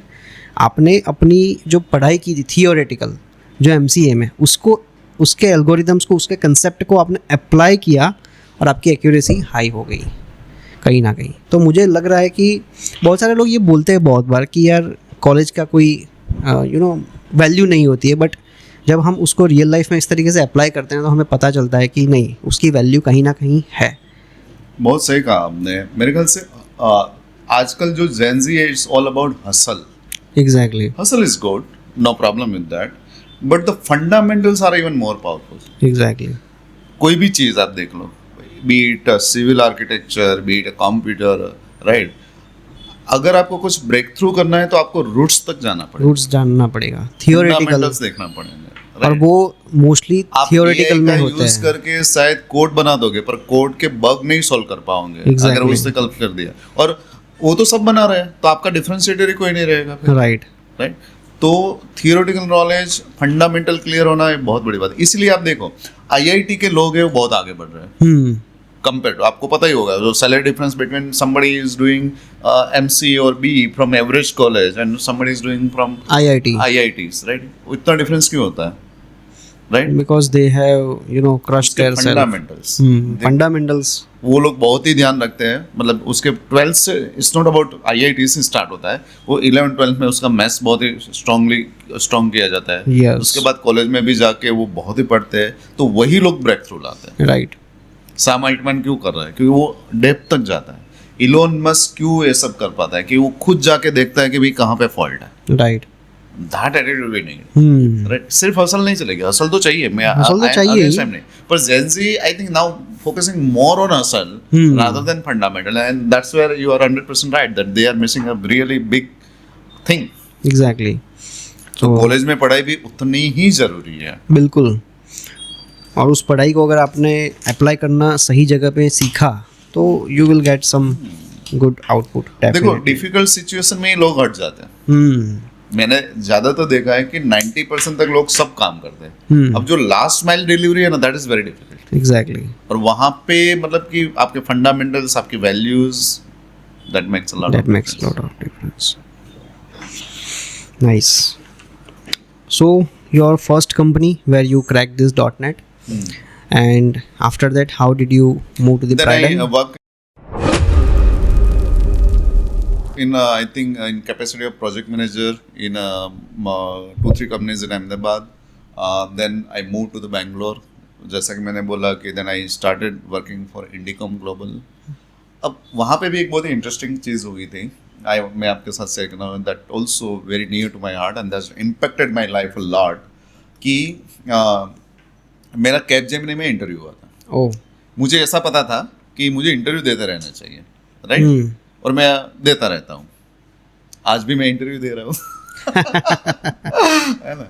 आपने अपनी जो पढ़ाई की थी थियोरेटिकल जो MCA में, उसको उसके एल्गोरिदम्स को, उसके कंसेप्ट को आपने अप्लाई किया और आपकी एक्यूरेसी हाई हो गई कहीं ना कहीं. तो मुझे लग रहा है कि बहुत सारे लोग ये बोलते हैं बहुत बार कि यार कॉलेज का कोई वैल्यू नहीं होती है, बट जब हम उसको रियल लाइफ में इस तरीके से अप्लाई करते हैं तो हमें पता चलता है कि नहीं, उसकी वैल्यू कहीं ना कहीं है. बहुत सही कहा आपने. मेरे ख्याल से आजकल जो Gen Z है, it's all about hustle. Exactly. Hustle is good, no problem with that, but the fundamentals are even more powerful. Exactly. कोई भी चीज़ आप देख लो, be it a civil architecture, be it a computer, right? अगर आपको कुछ break through करना है तो आपको रूट्स तक जाना पड़ेगा, रूट्स जानना पड़ेगा, थियोरेटिकल, फंडामेंटल्स देखना पड़ेगा, और वो मोस्टली आप थियोरेटिकल में होता यूज है. करके शायद कोड बना दोगे पर कोड के बग नहीं सॉल्व कर पाओगे. Exactly. अगर उससे कल्प कर दिया, और वो तो सब बना रहे हैं, तो आपका डिफरेंशिएटर ही कोई नहीं रहेगा फिर. राइट. राइट. तो थियोरेटिकल नॉलेज, फंडामेंटल क्लियर होना एक बहुत बड़ी बात है. इसलिए आप देखो IIT के लोग हैं वो बहुत आगे बढ़ रहे हैं कंपेयर टू, आपको पता ही होगा जो salary difference between somebody is doing MC or BE from average college and somebody is doing from IITs, right? इतना डिफरेंस क्यों होता है, right? Because they have crushed their fundamentals. Fundamentals वो लोग बहुत ही ध्यान रखते हैं. मतलब उसके 12th से, इट्स नॉट अबाउट IIT से स्टार्ट होता है, वो 11th-12th में उसका मैथ्स बहुत ही स्ट्रॉन्ग किया जाता है. Yes. उसके बाद कॉलेज में भी जाके वो बहुत ही पढ़ते हैं, तो वही लोग ब्रेक थ्रू लाते हैं. राइट. सैम अल्टमैन क्यों कर रहा है? क्योंकि वो डेप्थ तक जाता है. इलोन मस्क क्यों ये सब कर पाता है? कि वो खुद जाके देखता है कि भाई कहाँ पे फॉल्ट है. राइट. दैट एटीट्यूड भी नहीं, राइट. सिर्फ हसल नहीं चलेगी, हसल तो चाहिए, हसल तो चाहिए, नहीं. पर Gen Z I think now focusing more on hustle rather than fundamental, and that's where you are 100% right that they are missing a really big thing. Exactly. तो कॉलेज में पढ़ाई भी उतनी ही जरूरी है. बिल्कुल. और उस पढ़ाई को अगर आपने अप्लाई करना सही जगह पे सीखा तो you will get some good output. देखो डिफिकल्ट सिचुएशन में ही लोग हट जाते हैं. मैंने ज्यादातर देखा है कि 90% तक लोग सब काम करते हैं. अब जो लास्ट माइल डिलीवरी है ना, that is very difficult. Exactly. और वहाँ पे मतलब कि आपके फंडामेंटल्स, आपकी values That makes a lot That of makes a difference. lot of difference. Nice. So your first company where you cracked this .NET, and after that, how did you move to the Then I Pride? work in I think in capacity of project manager in 2-3 companies in Ahmedabad. Then I moved to the Bangalore. जैसा कि मैंने बोला कि then I started working for Indicom Global. अब वहाँ पे भी एक बहुत ही इंटरेस्टिंग चीज़ हुई थी. मैं आपके साथ शेयर करना that also very near to my heart and that's impacted my life a lot कि मेरा कैपजेमिनी में इंटरव्यू हुआ था. Oh. मुझे ऐसा पता था कि मुझे इंटरव्यू देते रहना चाहिए, राइट? Hmm. और मैं देता रहता हूँ. आज भी मैं इंटरव्यू दे रहा हूँ. है ना?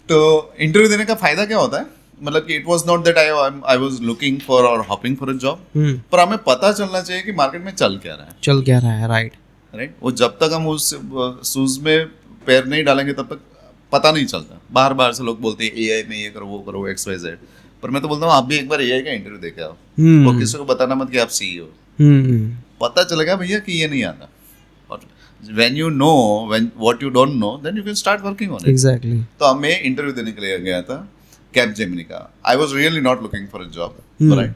तो इंटरव्यू देने का फायदा क्या होता है? मतलब कि it was not that I was looking for और हॉपिंग फॉर अ जॉब, पर हमें पता चलना चाहिए कि मार्केट में चल क्या रहा है, चल क्या रहा है, राइट? राइट? वो जब तक हम उस शूज में पैर नहीं डालेंगे तब तक पता नहीं चलता. बाहर बाहर से लोग बोलते हैं एआई में ये करो वो करो एक्स वाई जेड, पर मैं तो बोलता हूँ आप भी एक बार एआई का इंटरव्यू दे के आओ. वो किसी को बताना मत कि आप सीईओ. पता चलेगा भैया कि ये नहीं आता. और when you know what you don't know, then you can start working on it. Exactly. तो मैं इंटरव्यू देने के लिए गया था कैपजेमिनी का. I was really not looking for a job, right?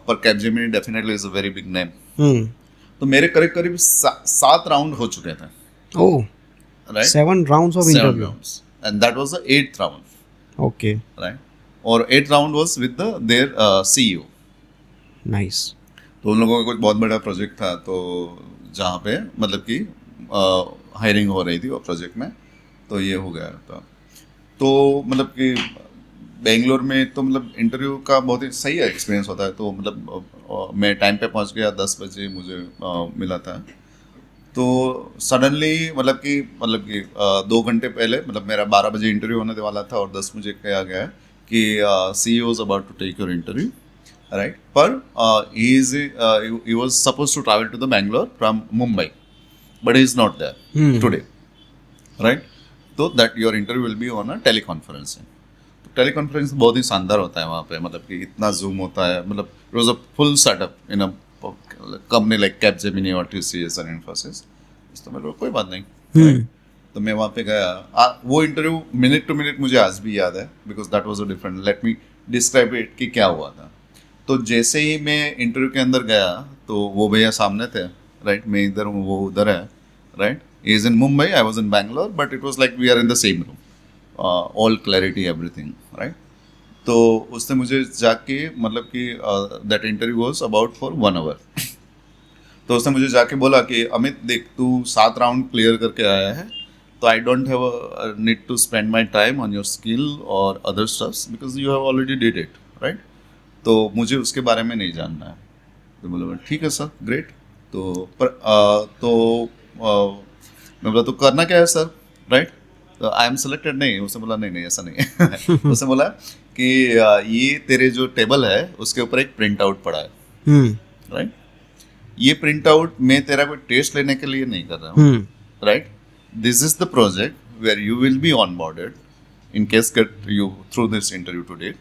पर Capgemini definitely is a very big name. तो मेरे करीब करीब 7 राउंड हो चुके थे, Oh, right? 7 rounds of 7 interview. rounds and that was the 8th round, Okay, right? और 8th round was with their CEO. nice. तो उन लोगों का कुछ बहुत बड़ा प्रोजेक्ट था, तो जहाँ पे मतलब कि हायरिंग हो रही थी वो प्रोजेक्ट में, तो ये हो गया था. तो मतलब कि बेंगलोर में तो मतलब इंटरव्यू का बहुत ही सही एक्सपीरियंस होता है. तो मतलब मैं टाइम पे पहुंच गया, 10 बजे मुझे मिला था. तो सडनली मतलब कि 2 घंटे पहले मतलब मेरा 12 बजे इंटरव्यू होने वाला था और 10 मुझे कहा गया कि CEO is about to take your interview, right? पर he was supposed to travel to the Bangalore from Mumbai, but he is not there today, right? तो that your interview will be on a teleconferencing. तो teleconference बहुत ही शानदार होता है वहाँ पे, मतलब कि इतना जूम होता है, मतलब it was a full setup in a company like Capgemini और TCS और इन्फोसिस. तो मेरे को कोई बात नहीं, right? तो मैं वहाँ पे गया. वो इंटरव्यू मिनट टू मिनट मुझे आज भी याद है, because that was a different. Let me describe it कि क्या हुआ था. तो जैसे ही मैं इंटरव्यू के अंदर गया तो वो भैया सामने थे, राइट? मैं इधर हूँ, वो उधर है, right? He is in Mumbai, I was in Bangalore, but it was like we are in the same room, all clarity everything, right? तो उसने मुझे जाके मतलब कि that interview was about for 1 hour. तो उसने मुझे जाके बोला कि अमित देख, तू 7 राउंड क्लियर करके आया है, तो I don't have need to spend my time on your skill और other stuffs because you have already did it, right? तो मुझे उसके बारे में नहीं जानना है. तो बोला ठीक है सर, ग्रेट. तो मैं बोला तो करना क्या है सर, राइट? तो आई एम सेलेक्टेड. नहीं, उसने बोला नहीं ऐसा नहीं है. उसने बोला कि ये तेरे जो टेबल है उसके ऊपर एक प्रिंट आउट पड़ा है, राइट? ये प्रिंट आउट मैं तेरा कोई टेस्ट लेने के लिए नहीं कर रहा हूँ, right? This is the project where you will be onboarded in case get you through this interview today,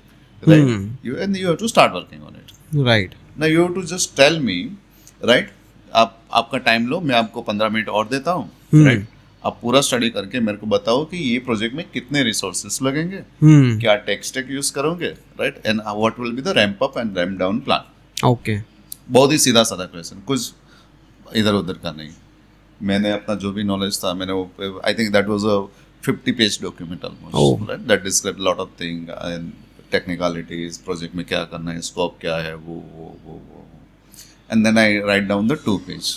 right? You have to start working on it. Right. Now you have to just tell me, right? आपका time लो, मैं आपको 15 minute और देता हूँ, right? आप पूरा study करके मेरे को बताओ कि ये प्रोजेक्ट में कितने रिसोर्सेस लगेंगे, क्या टेक स्टैक यूज करोगे, right? And what will be the ramp up and ramp down plan. Okay. बहुत ही सीधा साधा क्वेश्चन, कुछ इधर उधर का नहीं. मैंने अपना जो भी नॉलेज था मैंने वो, आई think that was a 50-page document almost, right? That described a lot of things and technicalities, project में क्या करना है, scope क्या है, वो. And then I write down the 2 page,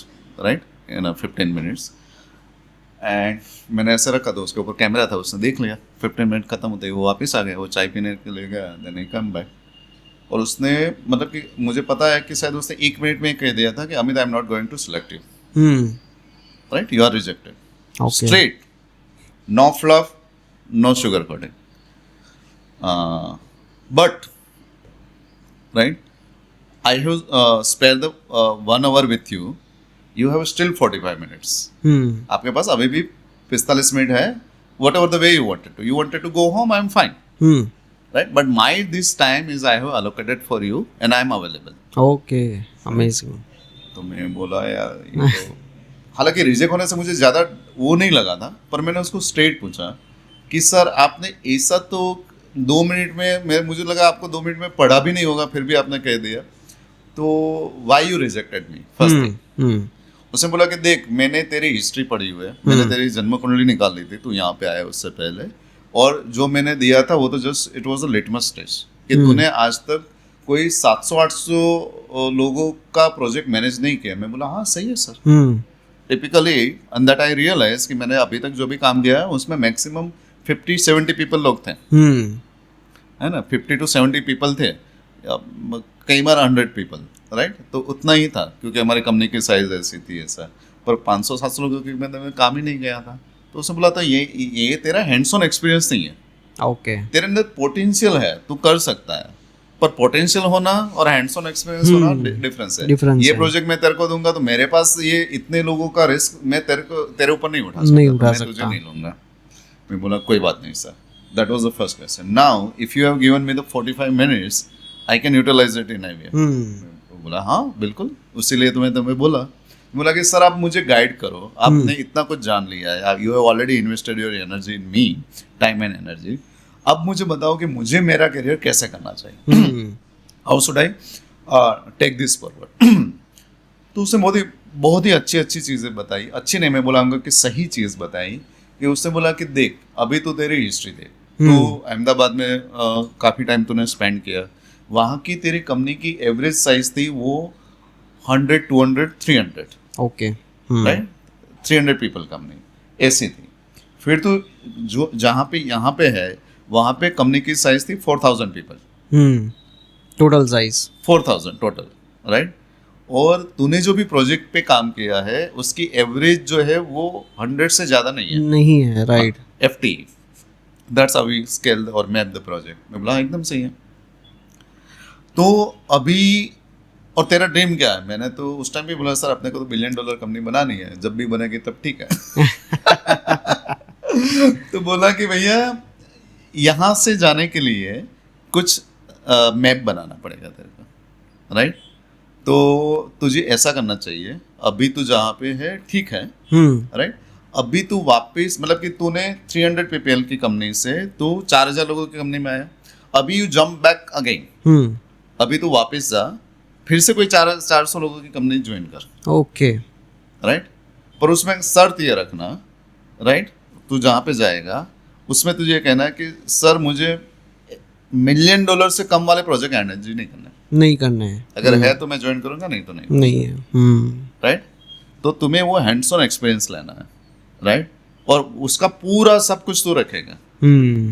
right? In a 15 minutes. And मैंने ऐसे रखा, तो उसके ऊपर कैमरा था, उसने देख लिया. 15 मिनट खत्म होते ही वो वापस आ गया, वो चाय पीने के लिए गया. Then I come back. और उसने मतलब कि मुझे पता है कि शायद उसने 1 मिनट में कह दिया था कि Amit, I am not going to select you, right? You are rejected. Okay. Straight. No fluff, no sugarcoating. But, right, I have spared the 1 hour with you. You have still 45 minutes. आपके पास अभी भी 45 minute है. Whatever the way you wanted to. You wanted to go home, I'm fine. Right? But this time is I have allocated for you and I'm available. Okay. Amazing. तो मैं बोला यार ये तो हालांकि रिजेक्ट होने से मुझे ज़्यादा वो नहीं लगा था, पर मैंने उसको स्ट्रेट पूछा कि सर आपने ऐसा तो 2 मिनट में मुझे लगा आपको 2 मिनट में पढ़ा भी नहीं होगा, फिर भी आपने कह दिया, तो why you rejected me first thing. उसने बोला कि देख मैंने तेरी हिस्ट्री पढ़ी हुई है, मैंने तेरी जन्म कुंडली निकाल ली थी, तू यहाँ पे आया उससे पहले, और जो मैंने दिया था वो तो just it was a litmus test कि तूने आज तक कोई 700-800 लोगों का प्रोजेक्ट मैनेज नहीं किया। मैं बोला हाँ सही है sir. Typically and that I realise कि मैंने अभी तक जो भी काम किया है उसमें मैक्सिमम 50-70 पीपल लोग थे, है ना, 50 to 70 पीपल थे, कई बार 100 पीपल, राइट। तो उतना ही था क्योंकि हमारी कंपनी की साइज ऐसी थी ऐसा, पर 500-700 लोगों की में काम ही नहीं गया था। तो उसने बोला था ये तेरा हैंड्स ऑन एक्सपीरियंस नहीं है, ओके तेरे अंदर पोटेंशियल है, तू कर सकता है, पर पोटेंशियल होना और हैंड्स ऑन एक्सपीरियंस होना डिफरेंस है। ये प्रोजेक्ट मैं तेरे को दूंगा तो मेरे पास ये इतने लोगों का रिस्क मैं तेरे ऊपर नहीं उठा सकता, मैं तुझे नहीं लूंगा। मैं बोला कोई बात नहीं sir, that was the first question. Now if you have given me the 45 minutes I can utilise it in IVF. बोला हाँ बिल्कुल, उसीलिए तुम्हें बोला कि सर आप मुझे गाइड करो, आपने इतना कुछ जान लिया है, you have already invested your energy in me, time and energy, अब मुझे बताओ कि मुझे मेरा करियर कैसे करना चाहिए, how should I take this forward. तो उसने बहुत ही अच्छी चीज़ें बताई, अच्छी नहीं मैं बोलाऊंगा कि सही चीज़ बताई, कि उसने बोला कि देख अभी तो तेरी हिस्ट्री देख, तो अहमदाबाद में काफ़ी टाइम तूने स्पेंड किया, वहाँ की तेरी कंपनी की एवरेज साइज थी वो 100, 200, 300, ओके राइट, 300 पीपल कंपनी ऐसी थी। फिर तो जो जहाँ पे यहाँ पे है वहाँ पे कंपनी की साइज थी 4000 people, total size 4000 total, right. और तूने जो भी प्रोजेक्ट पे काम किया है उसकी एवरेज जो है वो 100 से ज़्यादा नहीं है, right. FT, that's how we scale और मैप द प्रोजेक्ट। मैं बोला एकदम सही है। तो अभी और तेरा ड्रीम क्या है? मैंने तो उस टाइम भी बोला सर अपने को तो $1 बिलियन कंपनी बनानी है, जब भी बनेगी तब ठीक है। तो बोला कि भैया यहाँ से जाने के लिए कुछ मैप बनाना पड़ेगा तेरे को, राइट। तो तुझे ऐसा करना चाहिए, अभी तू जहाँ पे है ठीक है, राइट, अभी तू वापस मतलब कि तूने 300 PPL की कंपनी से तू 4000 लोगों की कंपनी में आया, अभी यू जंप बैक अगेन, अभी तू वापस जा, फिर से कोई 400 लोगों की कंपनी ज्वाइन कर, ओके, राइट। पर उसमें शर्त ये रखना, राइट, तू जहाँ पे जाएगा उसमें तुझे ये कहना है कि सर मुझे $1 मिलियन से कम वाले प्रोजेक्ट एनर्जी नहीं करना है, अगर है तो मैं ज्वाइन करूंगा, नहीं तो नहीं है, राइट। तो तुम्हें वो हैंड्स ऑन एक्सपीरियंस लेना है, राइट, और उसका पूरा सब कुछ तू रखेगा।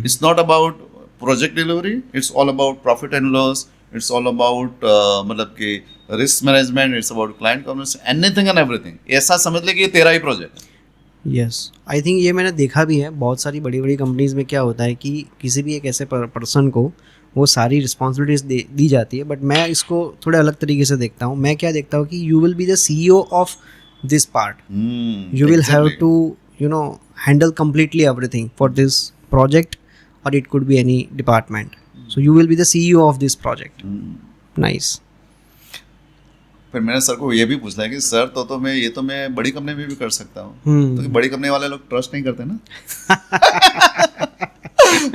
It's not about project delivery, it's all about profit and loss, it's all about मतलब कि risk management, it's about client communication, anything and everything. ऐसा समझ ले कि ये तेरा ही प्रोजेक्ट है। यस, आई थिंक ये मैंने देखा भी है बहुत सारी बड़ी बड़ी कंपनीज में। क्या होता है कि किसी भी एक ऐसे पर्सन को वो सारी रिस्पॉन्सिबिलिटीज दी जाती है, बट मैं इसको थोड़े अलग तरीके से देखता हूँ। मैं क्या देखता हूँ कि you will be the CEO of this part, you will have to handle completely everything for this project, or it could be any department. So you will be the CEO of this project. Nice. फिर मैंने sir को ये भी पूछा है कि sir तो मैं बड़ी कंपनी में भी कर सकता हूँ, तो बड़ी कंपनी वाले लोग ट्रस्ट नहीं करते ना।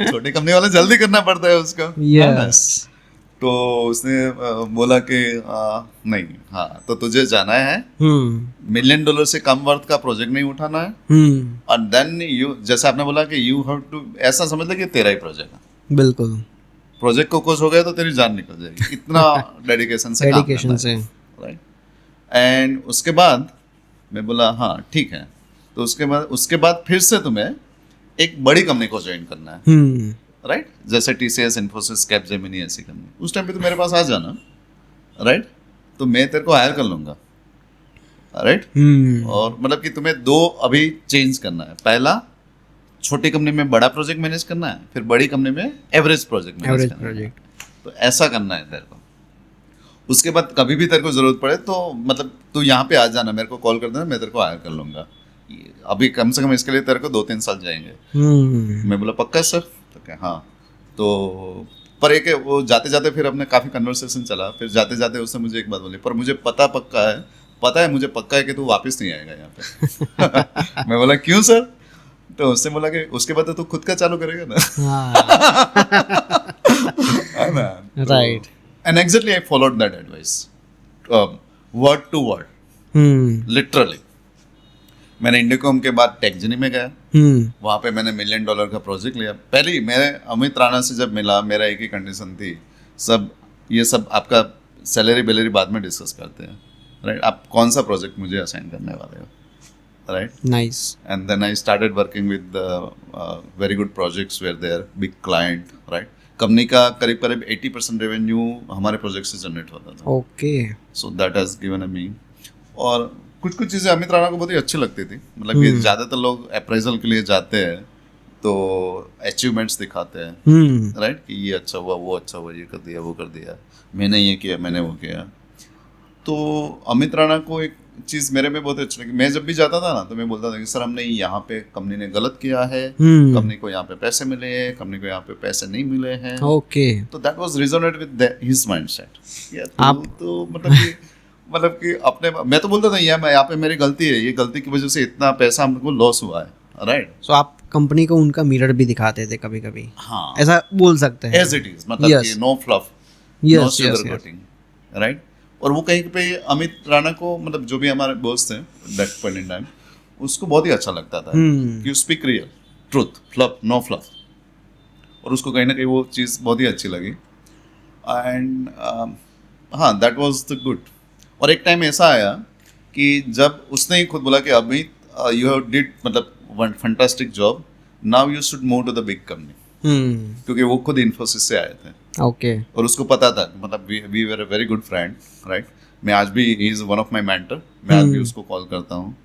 छोटी कंपनी वाले जल्दी करना पड़ता है उसको। Yes. तो उसने बोला कि नहीं, हाँ तो तुझे जाना है, $1 मिलियन से कम वर्थ का प्रोजेक्ट नहीं उठाना है, और देन यू जैसे आपने बोला कि यू हैव टू, ऐसा समझ ले कि तेरा ही प्रोजेक्ट है। बिल्कुल, प्रोजेक्ट को कुछ हो गया तो तेरी जान निकल जाएगी, इतना डेडिकेशन से राइट। एंड उसके बाद मैं बोला हाँ ठीक है, तो उसके बाद फिर से तुम्हें एक बड़ी कंपनी को ज्वाइन करना है, राइट, जैसे TCS, इन्फोसिस, कैपजेमिनी ऐसी कंपनी। उस टाइम पे तो मेरे पास आ जाना, राइट, तो मैं तेरे को हायर कर लूंगा, राइट। और मतलब कि तुम्हें 2 अभी चेंज करना है, पहला छोटी कंपनी में बड़ा प्रोजेक्ट मैनेज करना है, फिर बड़ी कंपनी में एवरेज प्रोजेक्ट मैनेज करना है। तो ऐसा करना है तेरे को। उसके बाद कभी भी तेरे को जरूरत पड़े तो मतलब तू यहाँ पे आ जाना, मेरे को कॉल कर देना, मैं तेरे को हायर कर लूंगा। अभी कम से कम इसके लिए तेरे को 2-3 साल जाएंगे। मैं बोला पक्का सर? तो क्या हाँ। तो पर एक वो जाते जाते फिर अपने काफ़ी कन्वर्सेशन चला, फिर जाते जाते उसने मुझे एक बात बोली, पर मुझे पता पक्का है पता है मुझे पक्का है कि तू वापस नहीं आएगा यहाँ पे। मैं बोला क्यों सर? तो उसने बोला कि उसके बाद तो तू खुद का चालू करेगा ना। है ना? Right. And exactly I followed that advice, word to word, literally. मैंने इंडिकॉम के बाद टेकजनी में गया, वहाँ पे मैंने $1 मिलियन का प्रोजेक्ट लिया। पहले ही मैं अमित राणा से जब मिला, मेरा एक ही कंडीशन थी, ये सब आपका सैलरी बेलरी बाद में डिस्कस करते हैं, राइट? आप कौन सा प्रोजेक्ट मुझे असाइन करने वाले हो, right? Nice. And then I started working with very good projects where they're big client, right? Company का करीब 80% रेवेन्यू हमारे प्रोजेक्ट से जनरेट होता था। Okay. So that has given a me. और कुछ चीज़ें अमित राणा को बहुत ही अच्छी लगती थी, मतलब कि ज़्यादातर लोग अप्रेजल के लिए जाते हैं तो अचीवमेंट्स दिखाते हैं, राइट? कि ये अच्छा हुआ, वो अच्छा हुआ, ये कर दिया, वो कर दिया, मैंने ये किया, मैंने वो किया। तो अमित राणा को एक चीज़ मेरे में बहुत अच्छी लगी। मैं जब भी जाता था ना तो मैं बोलता था कि सर हमने यहाँ पे कंपनी ने गलत किया है, कंपनी को यहाँ पे पैसे मिले हैं, कंपनी को यहाँ पे पैसे नहीं मिले हैं। Okay. तो that was resonate with his mindset. आप- तो मतलब कि अपने, मैं तो बोलता था यहाँ पे मेरी गलती है, ये गलती की वजह से इतना पैसा हमको लॉस हुआ है, राइट? So आप कंपनी को उनका मिरर भी दिखाते थे कभी कभी, हाँ, ऐसा बोल सकते हैं। एज इट इज, मतलब Yes. कि no fluff, Yes, no yes, sugar yes. Coating, right? और वो कहीं पे अमित राणा को, मतलब जो भी हमारे बॉस थे दैट पॉइंट इन टाइम, उसको बहुत ही अच्छा लगता था कि you speak real truth, fluff, no fluff. और उसको कहीं ना कहीं वो चीज़ बहुत ही अच्छी लगी। एंड हाँ, दैट वाज द गुड। और एक टाइम ऐसा आया कि जब उसने ही खुद बोला कि अमित यू हैव डिड मतलब one fantastic job, now you should move to the big company. क्योंकि वो खुद इन्फोसिस से आए थे Okay. और उसको पता था, मतलब we were a very good friend, right? मैं आज भी, he is one of my mentor, मैं आज भी उसको कॉल करता हूँ।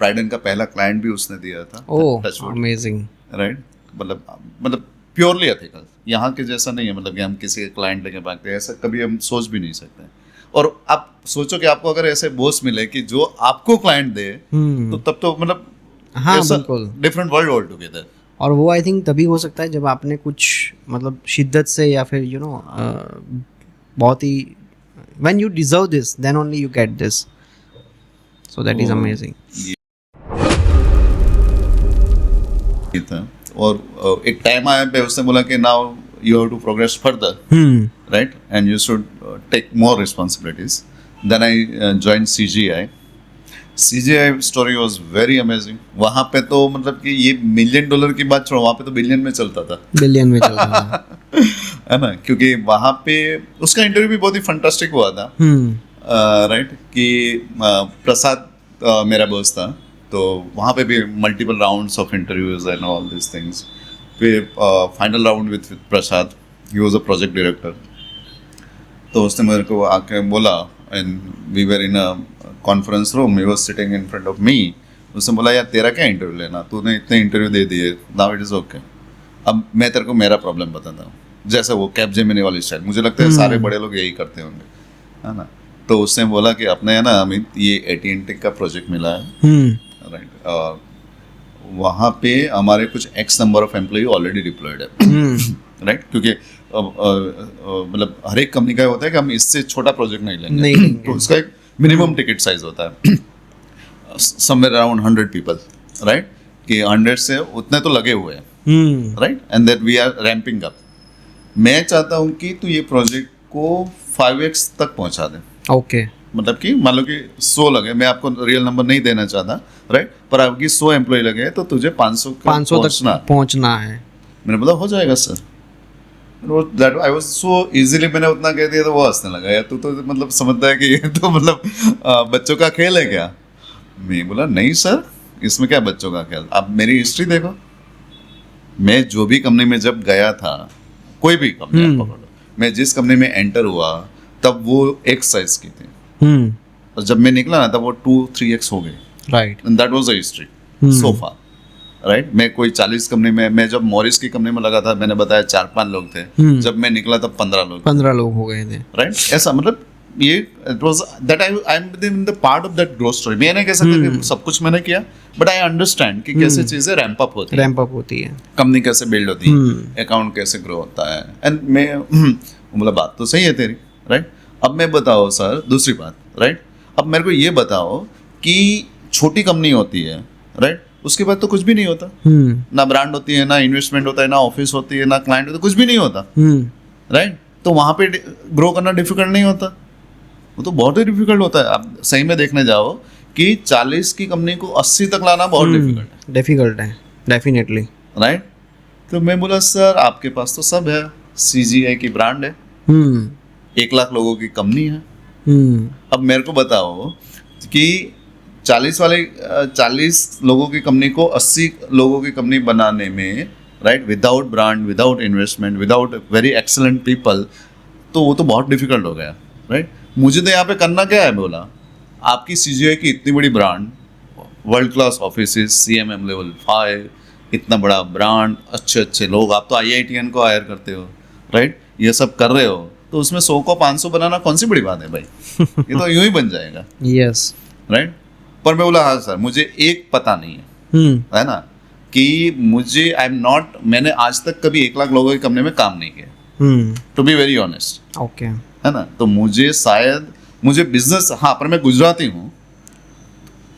प्राइडन का पहला क्लाइंट भी उसने दिया था, Oh, Touchwood, amazing. राइट? मतलब प्योरली एथिकल, यहाँ के जैसा नहीं है, मतलब कि हम किसी क्लाइंट लेके भागते हैं, ऐसा कभी हम सोच भी नहीं सकते। और आप सोचो कि आपको अगर ऐसे बॉस मिले कि जो आपको क्लाइंट दे, तो तब तो मतलब हाँ, बिल्कुल। Different world all together. और वो आई थिंक तभी हो सकता है जब आपने कुछ मतलब शिद्दत से या फिर बहुत ही when you deserve this then only you get this, so that is amazing. था। और एक टाइम आया पे उसने बोला कि now you have to progress further, right? And you should take more responsibilities. Then I join CGI। CGI story was very amazing. वहाँ पे तो मतलब कि ये $1 मिलियन की बात छोड़ो, वहाँ पे तो बिलियन में चलता था, बिलियन में चल रहा है। है ना? क्योंकि वहाँ पे उसका इंटरव्यू भी बहुत ही फंटास्टिक हुआ था, राइट? कि प्रसाद मेरा बॉस था, तो वहाँ पे भी multiple rounds of interviews and all this things. फिर final round with Prasad, he was a project director. तो उसने मेरे को आके बोला, and we were in a conference room, he was sitting in front of me. उसने बोला यार तेरा क्या इंटरव्यू लेना, तूने इतने इंटरव्यू दे दिए, नाउ इट इज़ ओके। अब मैं तेरे को मेरा प्रॉब्लम बताता हूँ, जैसे वो कैपजेमिनी वाली स्टाइल, मुझे लगता है सारे बड़े लोग यही करते होंगे, है ना? तो उसने बोला कि अपने, है ना अमित, ये AT&T का प्रोजेक्ट मिला है, राइट? और वहाँ पे हमारे कुछ X number of employ already deployed है, राइट? क्योंकि मतलब हर एक कंपनी का होता है कि हम इससे छोटा प्रोजेक्ट नहीं लेंगे, तो उसका एक मिनिमम टिकट साइज होता है, समवेयर अराउंड 100 पीपल, राइट? कि 100 से उतने तो लगे हुए हैं, right? And that we are ramping up. मैं चाहता हूँ कि तू ये प्रोजेक्ट को 5x तक पहुँचा दे। ओके। मतलब कि मान लो कि 100 लगे, मैं आपको रियल नंबर नहीं देना चाहता, राइट? पर आपकी 100 एम्प्लॉय लगे तो तुझे 500 तक पहुँचना है। मैंने बोला हो जाएगा sir. That I was so easily, मैंने उतना कह दिया तो वो हंसने लगा, यार तू तो मतलब समझता है कि ये तो मतलब बच्चों का खेल है क्या? मैं बोला नहीं सर, इसमें क्या बच्चों का खेल, आप मेरी हिस्ट्री देखो। मैं जो भी कंपनी में जब गया था, कोई भी कंपनी आप पकड़ लो, मैं जिस कंपनी में एंटर हुआ तब वो एक साइज की थी, और जब मैं निकला ना तब वो 2-3x हो गई, right? And that was the history so far, right? मैं कोई 40 कंपनी में, मैं जब मॉरिस की कंपनी में लगा था, मैंने बताया 4-5 लोग थे, जब मैं निकला तब 15 लोग हो गए थे, राइट? ऐसा मतलब ये it was that I am in the part of that growth story. मैं नहीं कह सकता कि सब कुछ मैंने किया, बट आई अंडरस्टैंड कि कैसे चीजें रैंप अप होती है, कंपनी कैसे बिल्ड होती है, अकाउंट कैसे ग्रो होता है। एंड मैं मतलब बात तो सही है तेरी, राइट? अब मैं बताओ सर दूसरी बात, राइट? अब मेरे को ये बताओ कि छोटी कंपनी होती है, राइट, उसके बाद तो कुछ भी नहीं होता, ना ब्रांड होती है, ना इन्वेस्टमेंट होता है, ना ऑफिस होती है, ना क्लाइंट होता है, कुछ भी नहीं होता, राइट। तो वहां पे ग्रो करना डिफिकल्ट नहीं होता, वो तो बहुत ही डिफिकल्ट होता है। आप सही में देखने जाओ कि 40 की कंपनी को 80 तक लाना बहुत डिफिकल्ट है डेफिनेटली, राइट। तो मैं बोला सर आपके पास तो सब है, CGI की ब्रांड है, 1 लाख लोगों की कंपनी है, अब मेरे को बताओ कि 40 लोगों की कंपनी को 80 लोगों की कंपनी बनाने में, right, without brand, without investment, without very excellent people, तो वो तो बहुत डिफिकल्ट हो गया, राइट। मुझे तो यहाँ पे करना क्या है, बोला आपकी CGI की इतनी बड़ी brand, world class offices, CMM level 5, इतना बड़ा ब्रांड, अच्छे अच्छे लोग, आप तो IITian को हायर करते हो, राइट, ये सब कर रहे हो, तो उसमें 100 को 500 बनाना कौन सी बड़ी बात है भाई, ये तो यूं ही बन जाएगा, यस, राइट। पर मैं बोला हाँ सर मुझे एक पता नहीं है ना, कि मुझे मैंने आज तक कभी 1 लाख लोगों की कंपनी में काम नहीं किया, to be very honest, okay, है ना। तो मुझे बिजनेस, हाँ, पर मैं गुजराती हूँ,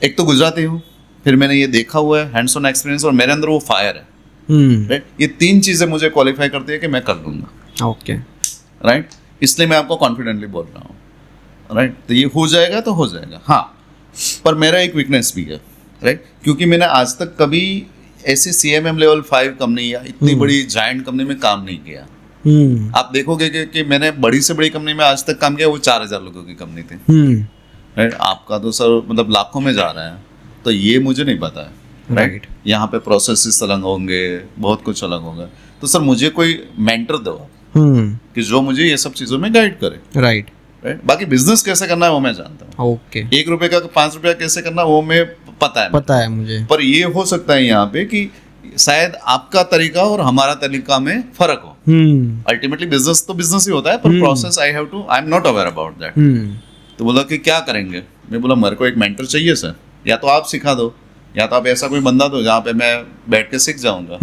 एक तो गुजराती हूँ, फिर मैंने ये देखा हुआ है, हैंड्स ऑन एक्सपीरियंस, और मेरे अंदर वो फायर है, राइट। ये 3 चीजें मुझे क्वालिफाई करती है कि मैं कर लूंगा, ओके, राइट। इसलिए मैं आपको कॉन्फिडेंटली बोल रहा हूँ, राइट। तो ये हो जाएगा तो हो जाएगा, हाँ। पर मेरा एक वीकनेस भी है, राइट, क्योंकि मैंने आज तक कभी ऐसी CMM लेवल 5 कंपनी या इतनी बड़ी जायंट कंपनी में काम नहीं किया। आप देखोगे कि मैंने बड़ी से बड़ी कंपनी में आज तक काम किया, वो 4000 लोगों की कंपनी थी, राइट। आपका तो सर मतलब लाखों में जा रहा है, तो ये मुझे नहीं पता है, राइट। यहाँ पे प्रोसेसेस अलग होंगे, बहुत कुछ अलग होगा, तो सर मुझे कोई मेंटर दो कि जो मुझे ये सब चीज़ों में गाइड करे, राइट, राइट। बाकी बिजनेस कैसे करना है वो मैं जानता हूँ, ओके, 1 रुपए का 5 रुपया कैसे करना वो मैं पता है मुझे, पर ये हो सकता है यहाँ पे कि शायद आपका तरीका और हमारा तरीका में फर्क हो। अल्टीमेटली बिजनेस तो बिजनेस ही होता है, पर process I am not aware about that. तो बोला कि क्या करेंगे, मैं बोला मेरे को एक मेंटर चाहिए सर, या तो आप सिखा दो, या तो आप ऐसा कोई बंदा दो जहाँ पे मैं बैठ के सीख जाऊंगा।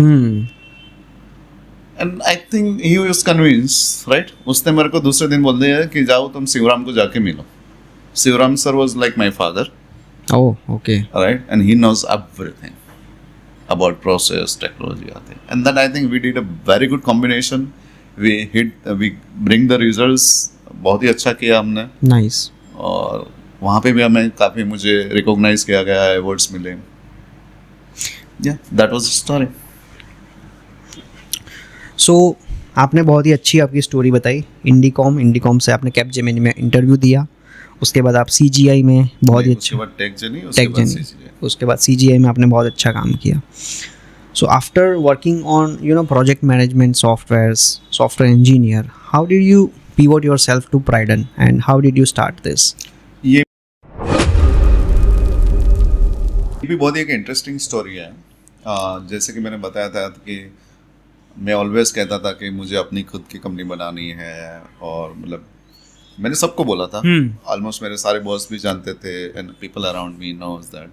And I think he was convince, right. उसने मेरे को दूसरे दिन बोल दिया कि जाओ तुम शिवराम को जाके मिलो। Shivram sir was like my father, okay, right, and he knows everything about process, technology, आते हैं। And then I think we did a very good combination. We bring the results, बहुत ही अच्छा किया हमने। नाइस। और वहाँ पे भी हमें काफ़ी मुझे रिकॉग्नाइज किया गया, अवार्ड्स मिले। Yeah, that was the story. So आपने बहुत ही अच्छी आपकी स्टोरी बताई। इंडीकॉम से आपने कैपजेमिनी में इंटरव्यू दिया, उसके बाद आप CGI में बहुत ही अच्छा, उसके बाद CGI में आपने बहुत अच्छा काम किया। So after working on project management software engineer, how did you pivot yourself to Pryden and how did you start this? ये भी बहुत ही एक इंटरेस्टिंग स्टोरी है। जैसे कि मैंने बताया था कि मैं ऑलवेज कहता था कि मुझे अपनी खुद की कंपनी बनानी है, और मतलब मैंने सबको बोला था, ऑलमोस्ट मेरे सारे बॉस भी जानते थे and people around me knows that,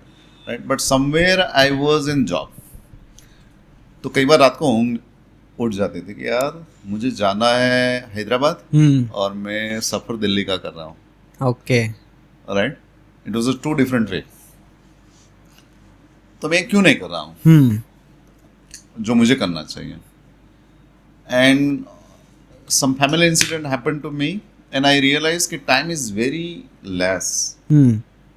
right. But somewhere I was in job, तो कई बार रात को ऊँग उठ जाती थी कि यार मुझे जाना है हैदराबाद और मैं सफ़र दिल्ली का कर रहा हूँ, okay, right. It was a 2 different way. तो मैं क्यों नहीं कर रहा हूँ जो मुझे करना चाहिए। And some family incident happened to me and I realise कि टाइम इज वेरी लेस।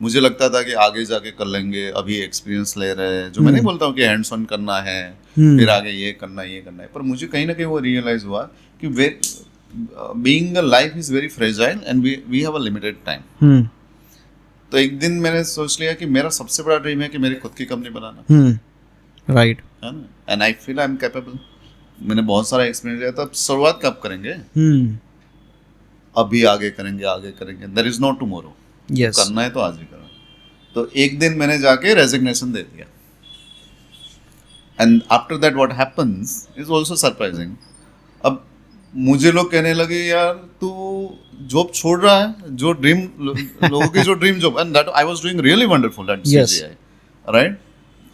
मुझे लगता था कि आगे जाके कर लेंगे, अभी एक्सपीरियंस ले रहे हैं, जो मैं नहीं बोलता हूँ कि हैंड्स ऑन करना है, फिर आगे ये करना है, पर मुझे कहीं ना कहीं वो रियलाइज हुआ कि being a life is very fragile and we have a limited time. तो एक दिन मैंने सोच लिया कि मेरा सबसे बड़ा ड्रीम है कि मेरी खुद की कंपनी बनाना, राइट, है ना। And I feel I am capable. मैंने बहुत सारा एक्सपीरियंस लिया। तो अब शुरुआत कब करेंगे? अभी आगे करेंगे, there is no tomorrow. Yes, करना है तो आज ही करो। तो एक दिन मैंने जाके रेजिग्नेशन दे दिया। And after that what happens is also surprising. अब मुझे लोग कहने लगे यार तू जॉब छोड़ रहा है, जो ड्रीम लोगों की जो dream job, and that I was doing really wonderful at CGI, right.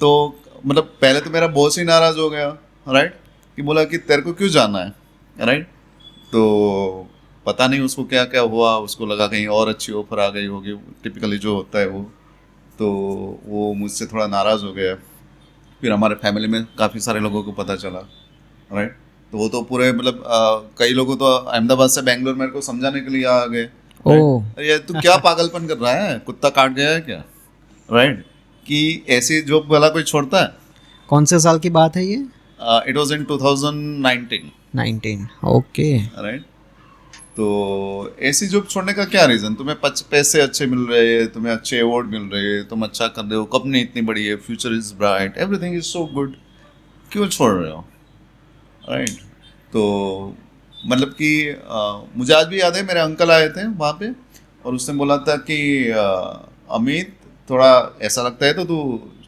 तो मतलब पहले तो मेरा बॉस ही नाराज हो गया, राइट, कि बोला कि तेरे को क्यों जाना है, राइट। तो पता नहीं उसको क्या क्या हुआ, उसको लगा कहीं और अच्छी ऑफर आ गई होगी, टिपिकली जो होता है वो। तो वो मुझसे थोड़ा नाराज़ हो गया। फिर हमारे फैमिली में काफ़ी सारे लोगों को पता चला, राइट। तो वो तो पूरे मतलब कई लोगों तो अहमदाबाद से बेंगलोर मेरे को समझाने के लिए आ गए, ओह। right? ये तू क्या पागलपन कर रहा है, कुत्ता काट गया है क्या, राइट। कि ऐसी जॉब वाला कोई छोड़ता है। कौन से साल की बात है ये? It was in 2019, 19। Okay. Right. तो ऐसी जॉब छोड़ने का क्या रीज़न, तुम्हें पैसे अच्छे मिल रहे हैं, तुम्हें अच्छे अवार्ड मिल रहे हैं, तुम अच्छा कर रहे हो, कंपनी इतनी बड़ी है, future is bright, everything is so good, क्यों छोड़ रहे हो, राइट। तो मतलब कि मुझे आज भी याद है, मेरे अंकल आए थे वहाँ पे और उसने बोला था कि अमित थोड़ा ऐसा लगता है तो तू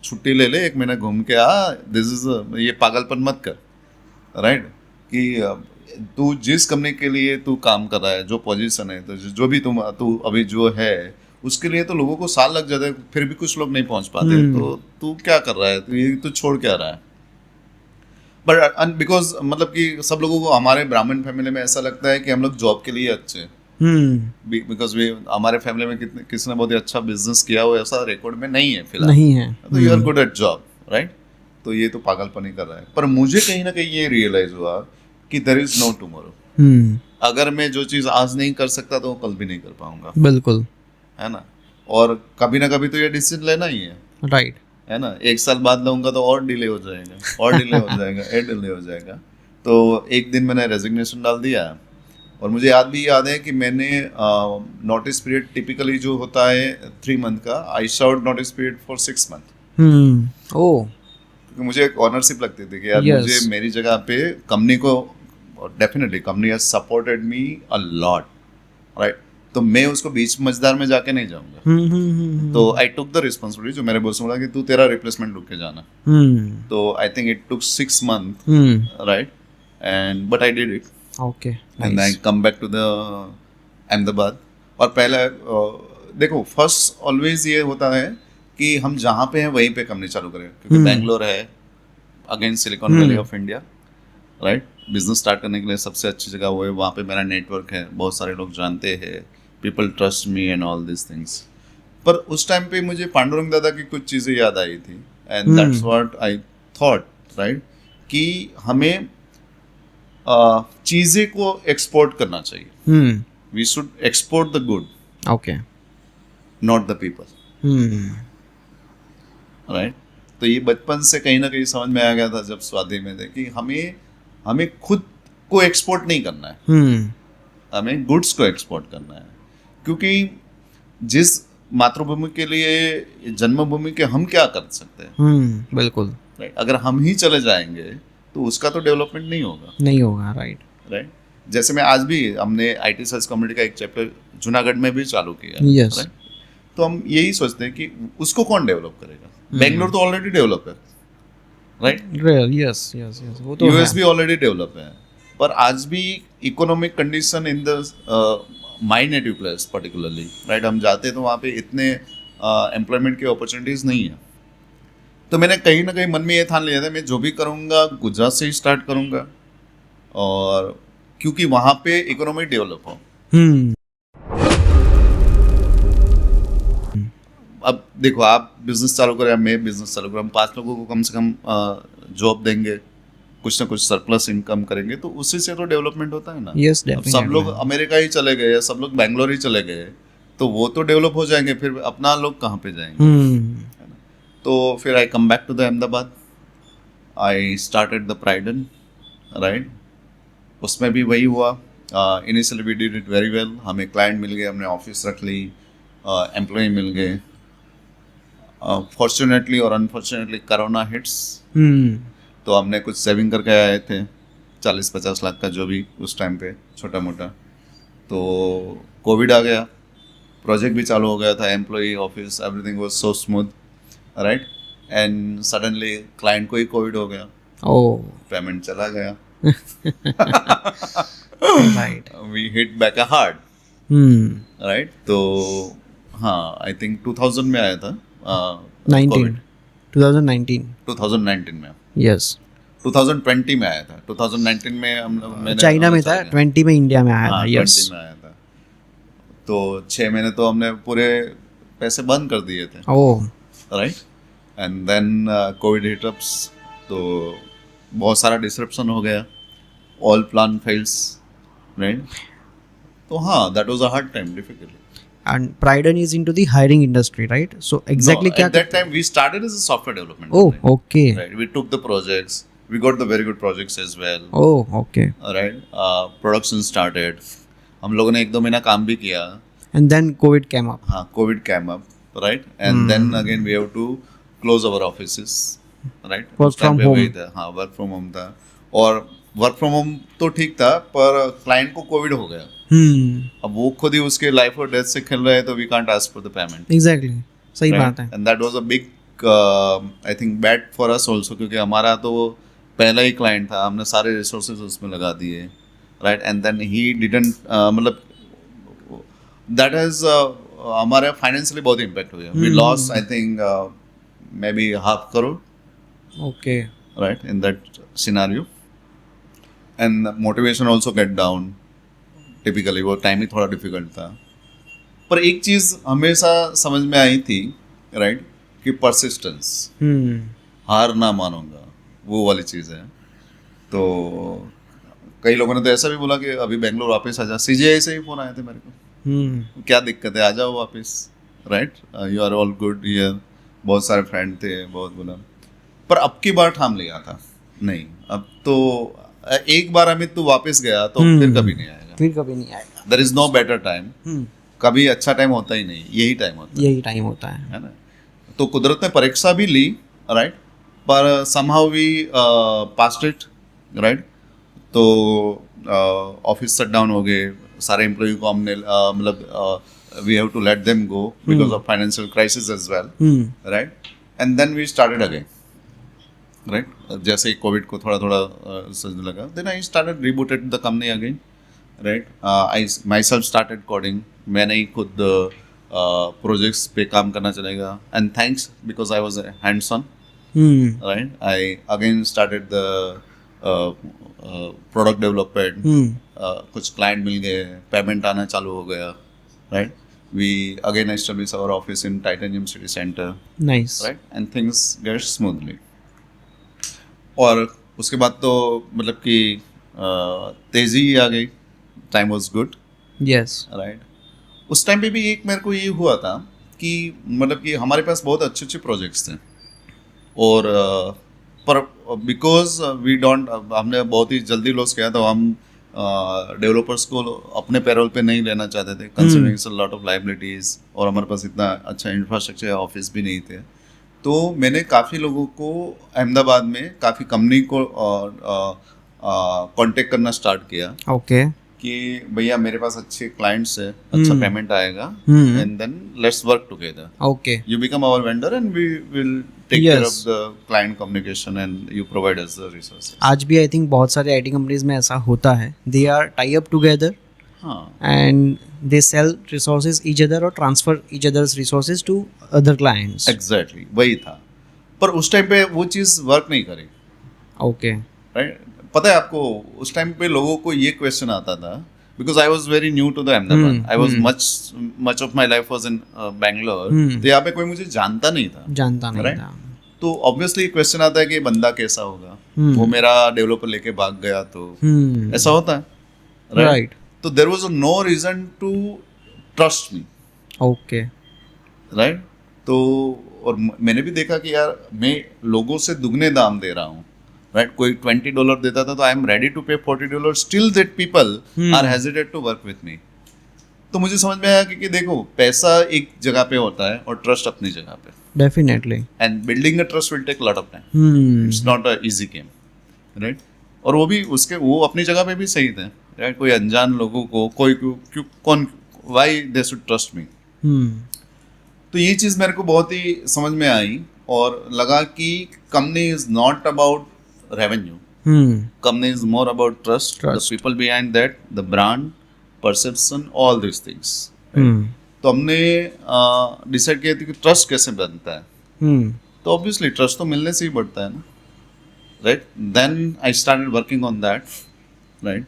छुट्टी ले ले, 1 महीना घूम के आ, दिस इज ये पागलपन मत कर, राइट। कि तू जिस कंपनी के लिए तू काम कर रहा है, जो पोजीशन है, तो जो भी तू अभी जो है, उसके लिए तो लोगों को साल लग जाते हैं, फिर भी कुछ लोग नहीं पहुंच पाते। तो तू क्या कर रहा है, तू छोड़ क्या रहा है। बट बिकॉज मतलब कि सब लोगों को हमारे ब्राह्मण फैमिली में ऐसा लगता है कि हम लोग जॉब के लिए अच्छे हैं, बिकॉज वे हमारे फैमिली में किसी ने बहुत ही अच्छा बिजनेस किया हो ऐसा रिकॉर्ड में नहीं है फिलहाल, नहीं है। तो you are good at job, right. तो ये तो पागलपन ही कर रहा है। पर मुझे कहीं ना कहीं ये रियलाइज हुआ कि देयर इज नो टुमारो। अगर मैं जो चीज़ आज नहीं कर सकता तो कल भी नहीं कर पाऊंगा, बिल्कुल। है ना। और कभी ना कभी तो ये डिसीजन लेना ही है, राइट। है ना। 1 साल बाद लूंगा तो और डिले हो जाएगा, और डिले हो जाएगा, और डिले हो जाएगा। तो एक दिन मैंने रेजिग्नेशन डाल दिया और मुझे याद है कि मैंने नोटिस पीरियड टिपिकली जो होता है 3 मंथ का, I served notice period for 6 month. Oh. क्योंकि मुझे एक ऑनरशिप लगती थी कि यार Yes. मुझे मेरी जगह पे कंपनी को, definitely company has supported me a lot, right. तो मैं उसको बीच मझदार में जाके नहीं जाऊंगा। तो आई टुक द रिस्पॉन्सिबिलिटी, जो मेरे बॉस ने बोला कि तू तेरा रिप्लेसमेंट ढूंढ के जाना। तो I think it took 6 month, right, and but I did it okay. And I come back to the Ahmedabad. और पहले देखो, फर्स्ट ऑलवेज ये होता है कि हम जहाँ पे हैं वहीं पे कंपनी चालू करें, क्योंकि बेंगलोर है again silicon valley of India, right. Business start करने के लिए सबसे अच्छी जगह वो है, वहाँ पे मेरा नेटवर्क है, बहुत सारे लोग जानते हैं, people trust me and all this things. पर उस टाइम पे मुझे पांडुरंग दादा की कुछ चीज़ें याद आई थी, and that's what I thought, right, कि हमें चीज़ें को एक्सपोर्ट करना चाहिए। We should export the good, okay. Not the people, right. तो ये बचपन से कहीं ना कहीं समझ में आ गया था जब स्वाति में थे कि हमें खुद को एक्सपोर्ट नहीं करना है, हमें गुड्स को एक्सपोर्ट करना है। क्योंकि जिस मातृभूमि के लिए जन्मभूमि के हम क्या कर सकते हैं, बिल्कुल। राइट। अगर हम ही चले जाएंगे तो उसका तो डेवलपमेंट नहीं होगा, नहीं होगा। राइट। राइट। जैसे मैं आज भी, हमने IT सर्च कम्युनिटी का एक चैप्टर जूनागढ़ में भी चालू किया, Yes. राइट। तो हम यही सोचते हैं कि उसको कौन डेवलप करेगा। बेंगलोर तो ऑलरेडी डेवलप है, राइट। यस यस यस, वो तो यूएस है। भी ऑलरेडी डेवलप है। पर आज भी economic condition in the my native place particularly, right, हम जाते हैं तो वहाँ पे इतने एम्प्लॉयमेंट की अपॉर्चुनिटीज़ नहीं है। तो मैंने कहीं ना कहीं मन में ये ठान लिया था, मैं जो भी करूँगा गुजरात से ही स्टार्ट करूँगा, और क्योंकि वहाँ पे इकोनॉमी डेवलप हो। अब देखो, आप बिजनेस चालू करें, मैं बिजनेस चालू करें, हम 5 लोगों को कम से कम जॉब देंगे, कुछ ना कुछ सरप्लस इनकम करेंगे, तो उसी से तो डेवलपमेंट होता है ना। Yes, अब सब लोग definitely. अमेरिका ही चले गए, सब लोग बैंगलोर ही चले गए, तो वो तो डेवलप हो जाएंगे, फिर अपना लोग कहाँ पे जाएंगे, है ना। तो फिर I come back to the Ahmedabad, I started the Praidan, right. उसमें भी वही हुआ, initially we did it very well, हमें क्लाइंट मिल गए, हमने ऑफिस रख ली, एम्प्लॉय मिल गए। फॉर्चुनेटली और अनफॉर्चुनेटली कोरोना हिट्स, तो हमने कुछ सेविंग करके आए थे 40-50 लाख का, जो भी उस टाइम पे छोटा मोटा। तो कोविड आ गया, प्रोजेक्ट भी चालू हो गया था, employ, office, everything was so smooth, right. And suddenly client को ही कोविड हो गया, ओह। पेमेंट चला गया, right. We hit back hard, right. तो हाँ, आई थिंक 2000 में आया था, 19 2019 2019 में। यस। 2020 में आया था, 2019 में हम लोग मैंने चाइना में था, 20 में इंडिया में आया था। 20 यस। में आया था। तो 6 महीने तो हमने पूरे पैसे बंद कर दिए थे, oh. Right. And then covid hit ups, तो बहुत सारा डिसरप्शन हो गया, ऑल प्लान फेल्स, राइट। तो हाँ, that was a hard time, difficult. And Pridon is into the hiring industry, right? So exactly No, क्या at that करते हैं? time we started as a software development Oh, company. okay. Right, we took the projects, we got the very good projects as well. Oh, okay. Right, production started. हम लोगों ने 1-2 महीना काम भी किया। And then COVID came up. हाँ, COVID came up, right, and then again we have to close our offices, right. Work उस time from पे वही home. था, हाँ, वर्क फ्रॉम होम था। और वर्क फ्रॉम होम तो ठीक था, पर क्लाइंट को कोविड हो गया। अब वो खुद ही उसके लाइफ और डेथ से खेल रहे हैं, तो we can't ask for the payment. Exactly. सही बात है। And that was a big, I think bad for us also, क्योंकि हमारा तो पहला ही क्लाइंट था, हमने सारे रिसोर्सेज उसमें लगा दिए, right. And then he didn't, मतलब दैट हैज हमारे फाइनेंशियली बहुत इम्पैक्ट हो गया। We lost I think maybe 500 crore, Okay. right, in that scenario. And motivation also get down, typically वो टाइम ही थोड़ा डिफिकल्ट था। पर एक चीज़ हमेशा समझ में आई थी, राइट, कि परसिस्टेंस, हार ना मानूंगा, वो वाली चीज़ है। तो कई लोगों ने तो ऐसा भी बोला कि अभी बेंगलोर वापस आ जा। सीजीआई से ही फ़ोन आए थे मेरे को, क्या दिक्कत है, आ जाओ वापस, right, you are all good here. बहुत सारे फ्रेंड थे, बहुत बोला। पर अब की बार ठान लिया था, नहीं अब तो एक बार अमित तू वापस गया तो फिर कभी नहीं आएगा। फिर कभी नहीं आएगा। There is no better time. कभी अच्छा टाइम होता ही नहीं, यही टाइम होता यही टाइम होता है ना। तो कुदरत ने परीक्षा भी ली, राइट, पर somehow we passed it, right. तो ऑफिस शट डाउन हो गए, सारे एम्प्लॉय को हमने मतलब we have to let them go because of financial crisis as well, right. And then we started again, right. जैसे ही कोविड को थोड़ा थोड़ा सजने लगा, then I started rebooted the company again, right. I myself started coding, मैंने ही खुद प्रोजेक्ट्स पे काम करना चलेगा। And thanks because I was hands on, right, I again started the product development. कुछ क्लाइंट मिल गए, पेमेंट आना चालू हो गया, right. We again establish our office in Titanium City Center, nice, right, and things get smoothly. और उसके बाद तो मतलब कि तेज़ी आ गई, time was good, yes, right. उस टाइम पे भी एक मेरे को ये हुआ था कि मतलब कि हमारे पास बहुत अच्छे अच्छे प्रोजेक्ट्स थे, और पर बिकॉज वी डोंट, हमने बहुत ही जल्दी लॉस किया, तो हम डेवलपर्स को अपने पैरोल पे नहीं लेना चाहते थे, कंसिडरिंग लॉट ऑफ लाइबिलिटीज़, और हमारे पास इतना अच्छा इंफ्रास्ट्रक्चर ऑफिस भी नहीं थे। तो मैंने काफ़ी लोगों को अहमदाबाद में काफ़ी कंपनी को कांटेक्ट करना स्टार्ट किया, ओके, कि भैया मेरे पास अच्छे क्लाइंट्स है, अच्छा पेमेंट आएगा, and then let's work together, okay, you become our vendor and we will take care of Yes. The client communication and you provide us the resources. आज भी आई थिंक बहुत सारे आईटी कंपनीज में ऐसा होता है, they are tie up together हाँ, and they sell resources each other or transfer each other's resources to other clients. Exactly वही था। पर उस टाइम पे वो चीज़ वर्क नहीं करी, Okay. राइट। पता है आपको, उस टाइम पे लोगों को ये क्वेश्चन आता था, because I was very new to the Ahmedabad, I was much of my life was in Bangalore, तो यहाँ पे कोई मुझे जानता नहीं था, जानता नहीं Right. था। तो ऑब्वियसली क्वेश्चन आता है कि बंदा कैसा होगा, वो मेरा डेवलपर लेके भाग गया तो ऐसा होता है, Right. तो there was no reason to trust me, Okay. Right. तो और मैंने भी देखा कि यार मैं लोगों से दुगने दाम दे रहा हूँ, राइट। कोई $20 देता था, तो I am ready to pay $40, still that people are hesitated to work with me. तो मुझे समझ में आया कि देखो, पैसा एक जगह पे होता है और ट्रस्ट अपनी जगह पे, Definitely. And building a trust will take lot of time, it's not a easy game, right. और वो भी उसके वो अपनी जगह पे भी सही थे, राइट। कोई अनजान लोगों को कोई क्यों कौन, why they should trust me. तो ये चीज़ मेरे को बहुत ही समझ में आई, और लगा कि company is not about revenue, company is more about trust, the Trust. People behind that, the brand, perception, all this things. तो हमने डिसाइड किया था कि ट्रस्ट कैसे बनता है, तो ऑब्वियसली ट्रस्ट तो मिलने से ही बढ़ता है ना, right? Then I started working on that, right?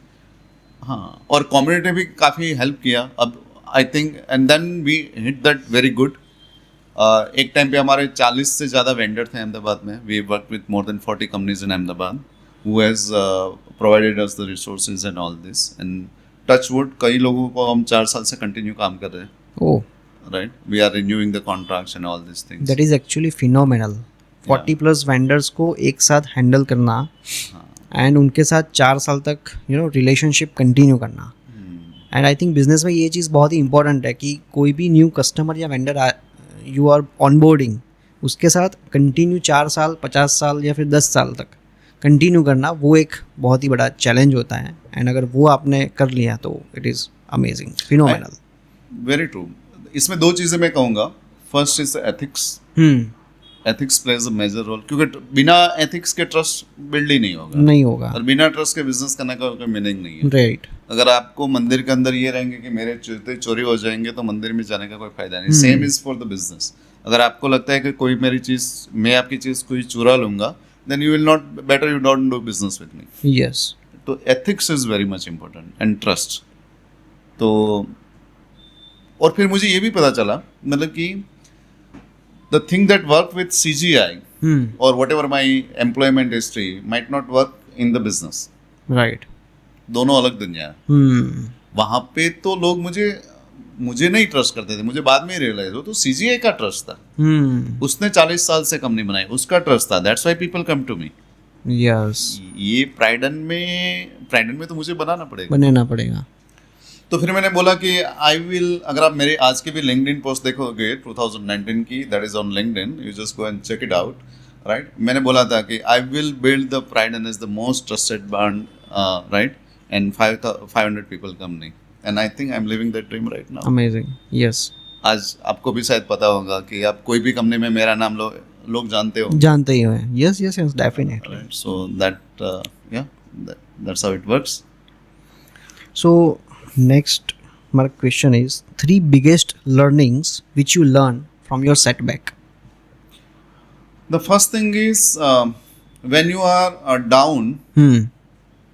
हाँ, और कम्युनिटी भी काफ़ी हेल्प किया अब I think, and then we hit that very good. एक टाइम पे हमारे 40 से ज़्यादा वेंडर थे अहमदाबाद में. We work with more than 40 companies in Ahmedabad who has provided us the resources and all this. And touch wood कई लोगों को हम 4 साल से कंटिन्यू काम कर रहे हैं, oh, right? We are renewing the contracts and all this things. That is actually phenomenal. 40 plus vendors को एक साथ हैंडल करना एंड उनके साथ 4 साल तक रिलेशनशिप कंटिन्यू करना. एंड आई थिंक बिजनेस में ये चीज़ बहुत ही इंपॉर्टेंट है कि कोई भी न्यू कस्टमर या वेंडर यू आर ऑनबोर्डिंग, उसके साथ कंटिन्यू 4 साल 50 साल या फिर 10 साल तक कंटिन्यू करना, वो एक बहुत ही बड़ा चैलेंज होता है. एंड अगर वो आपने कर लिया तो it is amazing, phenomenal. Very true. इसमें 2 चीज़ें मैं कहूँगा. First is ethics. Ethics plays a major role, क्योंकि बिना एथिक्स के ट्रस्ट बिल्ड ही नहीं होगा. और बिना ट्रस्ट के बिजनेस करने का कोई मीनिंग नहीं है, राइट? अगर आपको मंदिर के अंदर ये रहेंगे कि मेरे जूते चोरी हो जाएंगे तो मंदिर में जाने का कोई फायदा नहीं. Same is for the business. अगर आपको लगता है कि कोई मेरी चीज़, मैं आपकी चीज़ कोई चुरा लूंगा, then you will not, better you don't do business with me. Yes. तो ethics is very much important and trust. तो और फिर मुझे ये भी पता चला, मतलब कि the thing that worked with CGI or whatever my employment history might not work in the business. Right. दोनों अलग दुनिया है. वहाँ पे तो लोग मुझे नहीं ट्रस्ट करते थे. मुझे बाद में रियलाइज हो तो CGI का ट्रस्ट था. उसने 40 साल से कंपनी बनाई, उसका ट्रस्ट था. That's why people come to me. Yes. ये प्राइडन में तो मुझे बनाना पड़ेगा. तो फिर मैंने बोला कि आई विल, अगर आप मेरे आज की भी लिंक्डइन पोस्ट देखोगे 2019 की, that is on LinkedIn, you just go and check it out, right? मैंने बोला था कि I will build the Praidan as the most trusted brand, right, and 500 people company. And I think I am living that dream right now. Amazing. Yes. आज आपको भी शायद पता होगा कि आप कोई भी कंपनी में मेरा नाम लोग जानते ही हो. Yes yes yes, definitely. So that's how it works. So next, my question is 3 biggest learnings which you learn from your setback. The first thing is when you are down,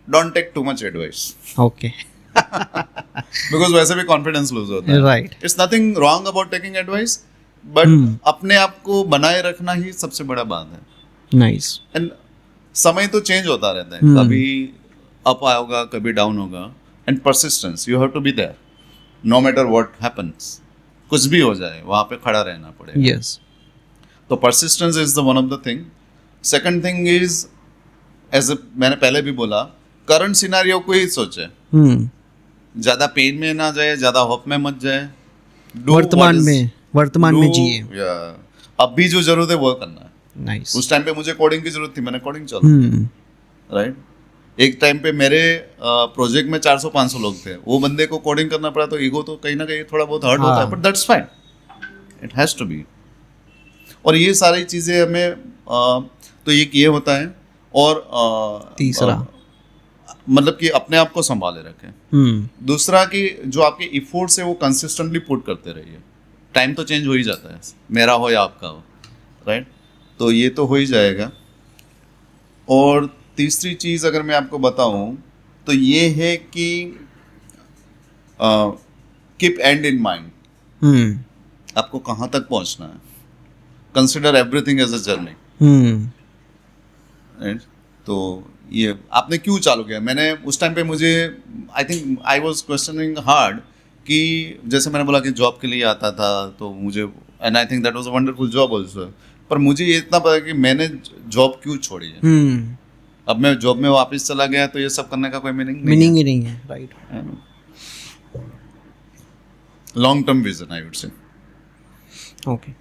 don't take too much advice. Okay. Because वैसे भी confidence lose होता है. Right. It's nothing wrong about taking advice, but अपने आप को बनाए रखना ही सबसे बड़ा बात है. Nice. And समय तो change होता रहता है. कभी up होगा, कभी down होगा. And persistence, you have to be there, no matter what happens. कुछ भी हो जाए, वहाँ पे खड़ा रहना पड़ेगा. Yes. तो persistence is the one of the thing. Second thing is, मैंने पहले भी बोला, current scenario को ही सोचे. ज़्यादा पेन में ना जाए, ज़्यादा होप में मत जाए. वर्तमान में जिए. अब भी जो जरूरत है वो करना है. Nice. उस टाइम पे मुझे कोडिंग की जरूरत थी, मैंने कोडिंग चला, राइट? एक टाइम पे मेरे प्रोजेक्ट में 400-500 लोग थे. वो बंदे को कोडिंग करना पड़ा तो ईगो तो कहीं ना कहीं थोड़ा बहुत हर्ट होता है, but that's fine, it has to be. और ये सारी चीज़ें हमें तो ये किए होता है. और तीसरा मतलब कि अपने आप को संभाले रखें. दूसरा कि जो आपके इफोर्ट्स है वो कंसिस्टेंटली पुट करते रहिए. टाइम तो चेंज हो ही जाता है, मेरा हो या आपका हो, राइट? तो ये तो हो ही जाएगा. और तीसरी चीज़ अगर मैं आपको बताऊं तो ये है कि कीप एंड इन माइंड. आपको कहाँ तक पहुंचना है. Consider everything as a journey, right? तो ये आपने क्यों चालू किया? मैंने उस टाइम पे मुझे आई think I was questioning hard कि जैसे मैंने बोला कि जॉब के लिए आता था तो मुझे, and I think that was a wonderful job also, पर मुझे ये इतना पता कि मैंने जॉब क्यों छोड़ी है. अब मैं जॉब में वापस चला गया तो ये सब करने का कोई मीनिंग ही नहीं है, right? Long term vision I would से. ओके.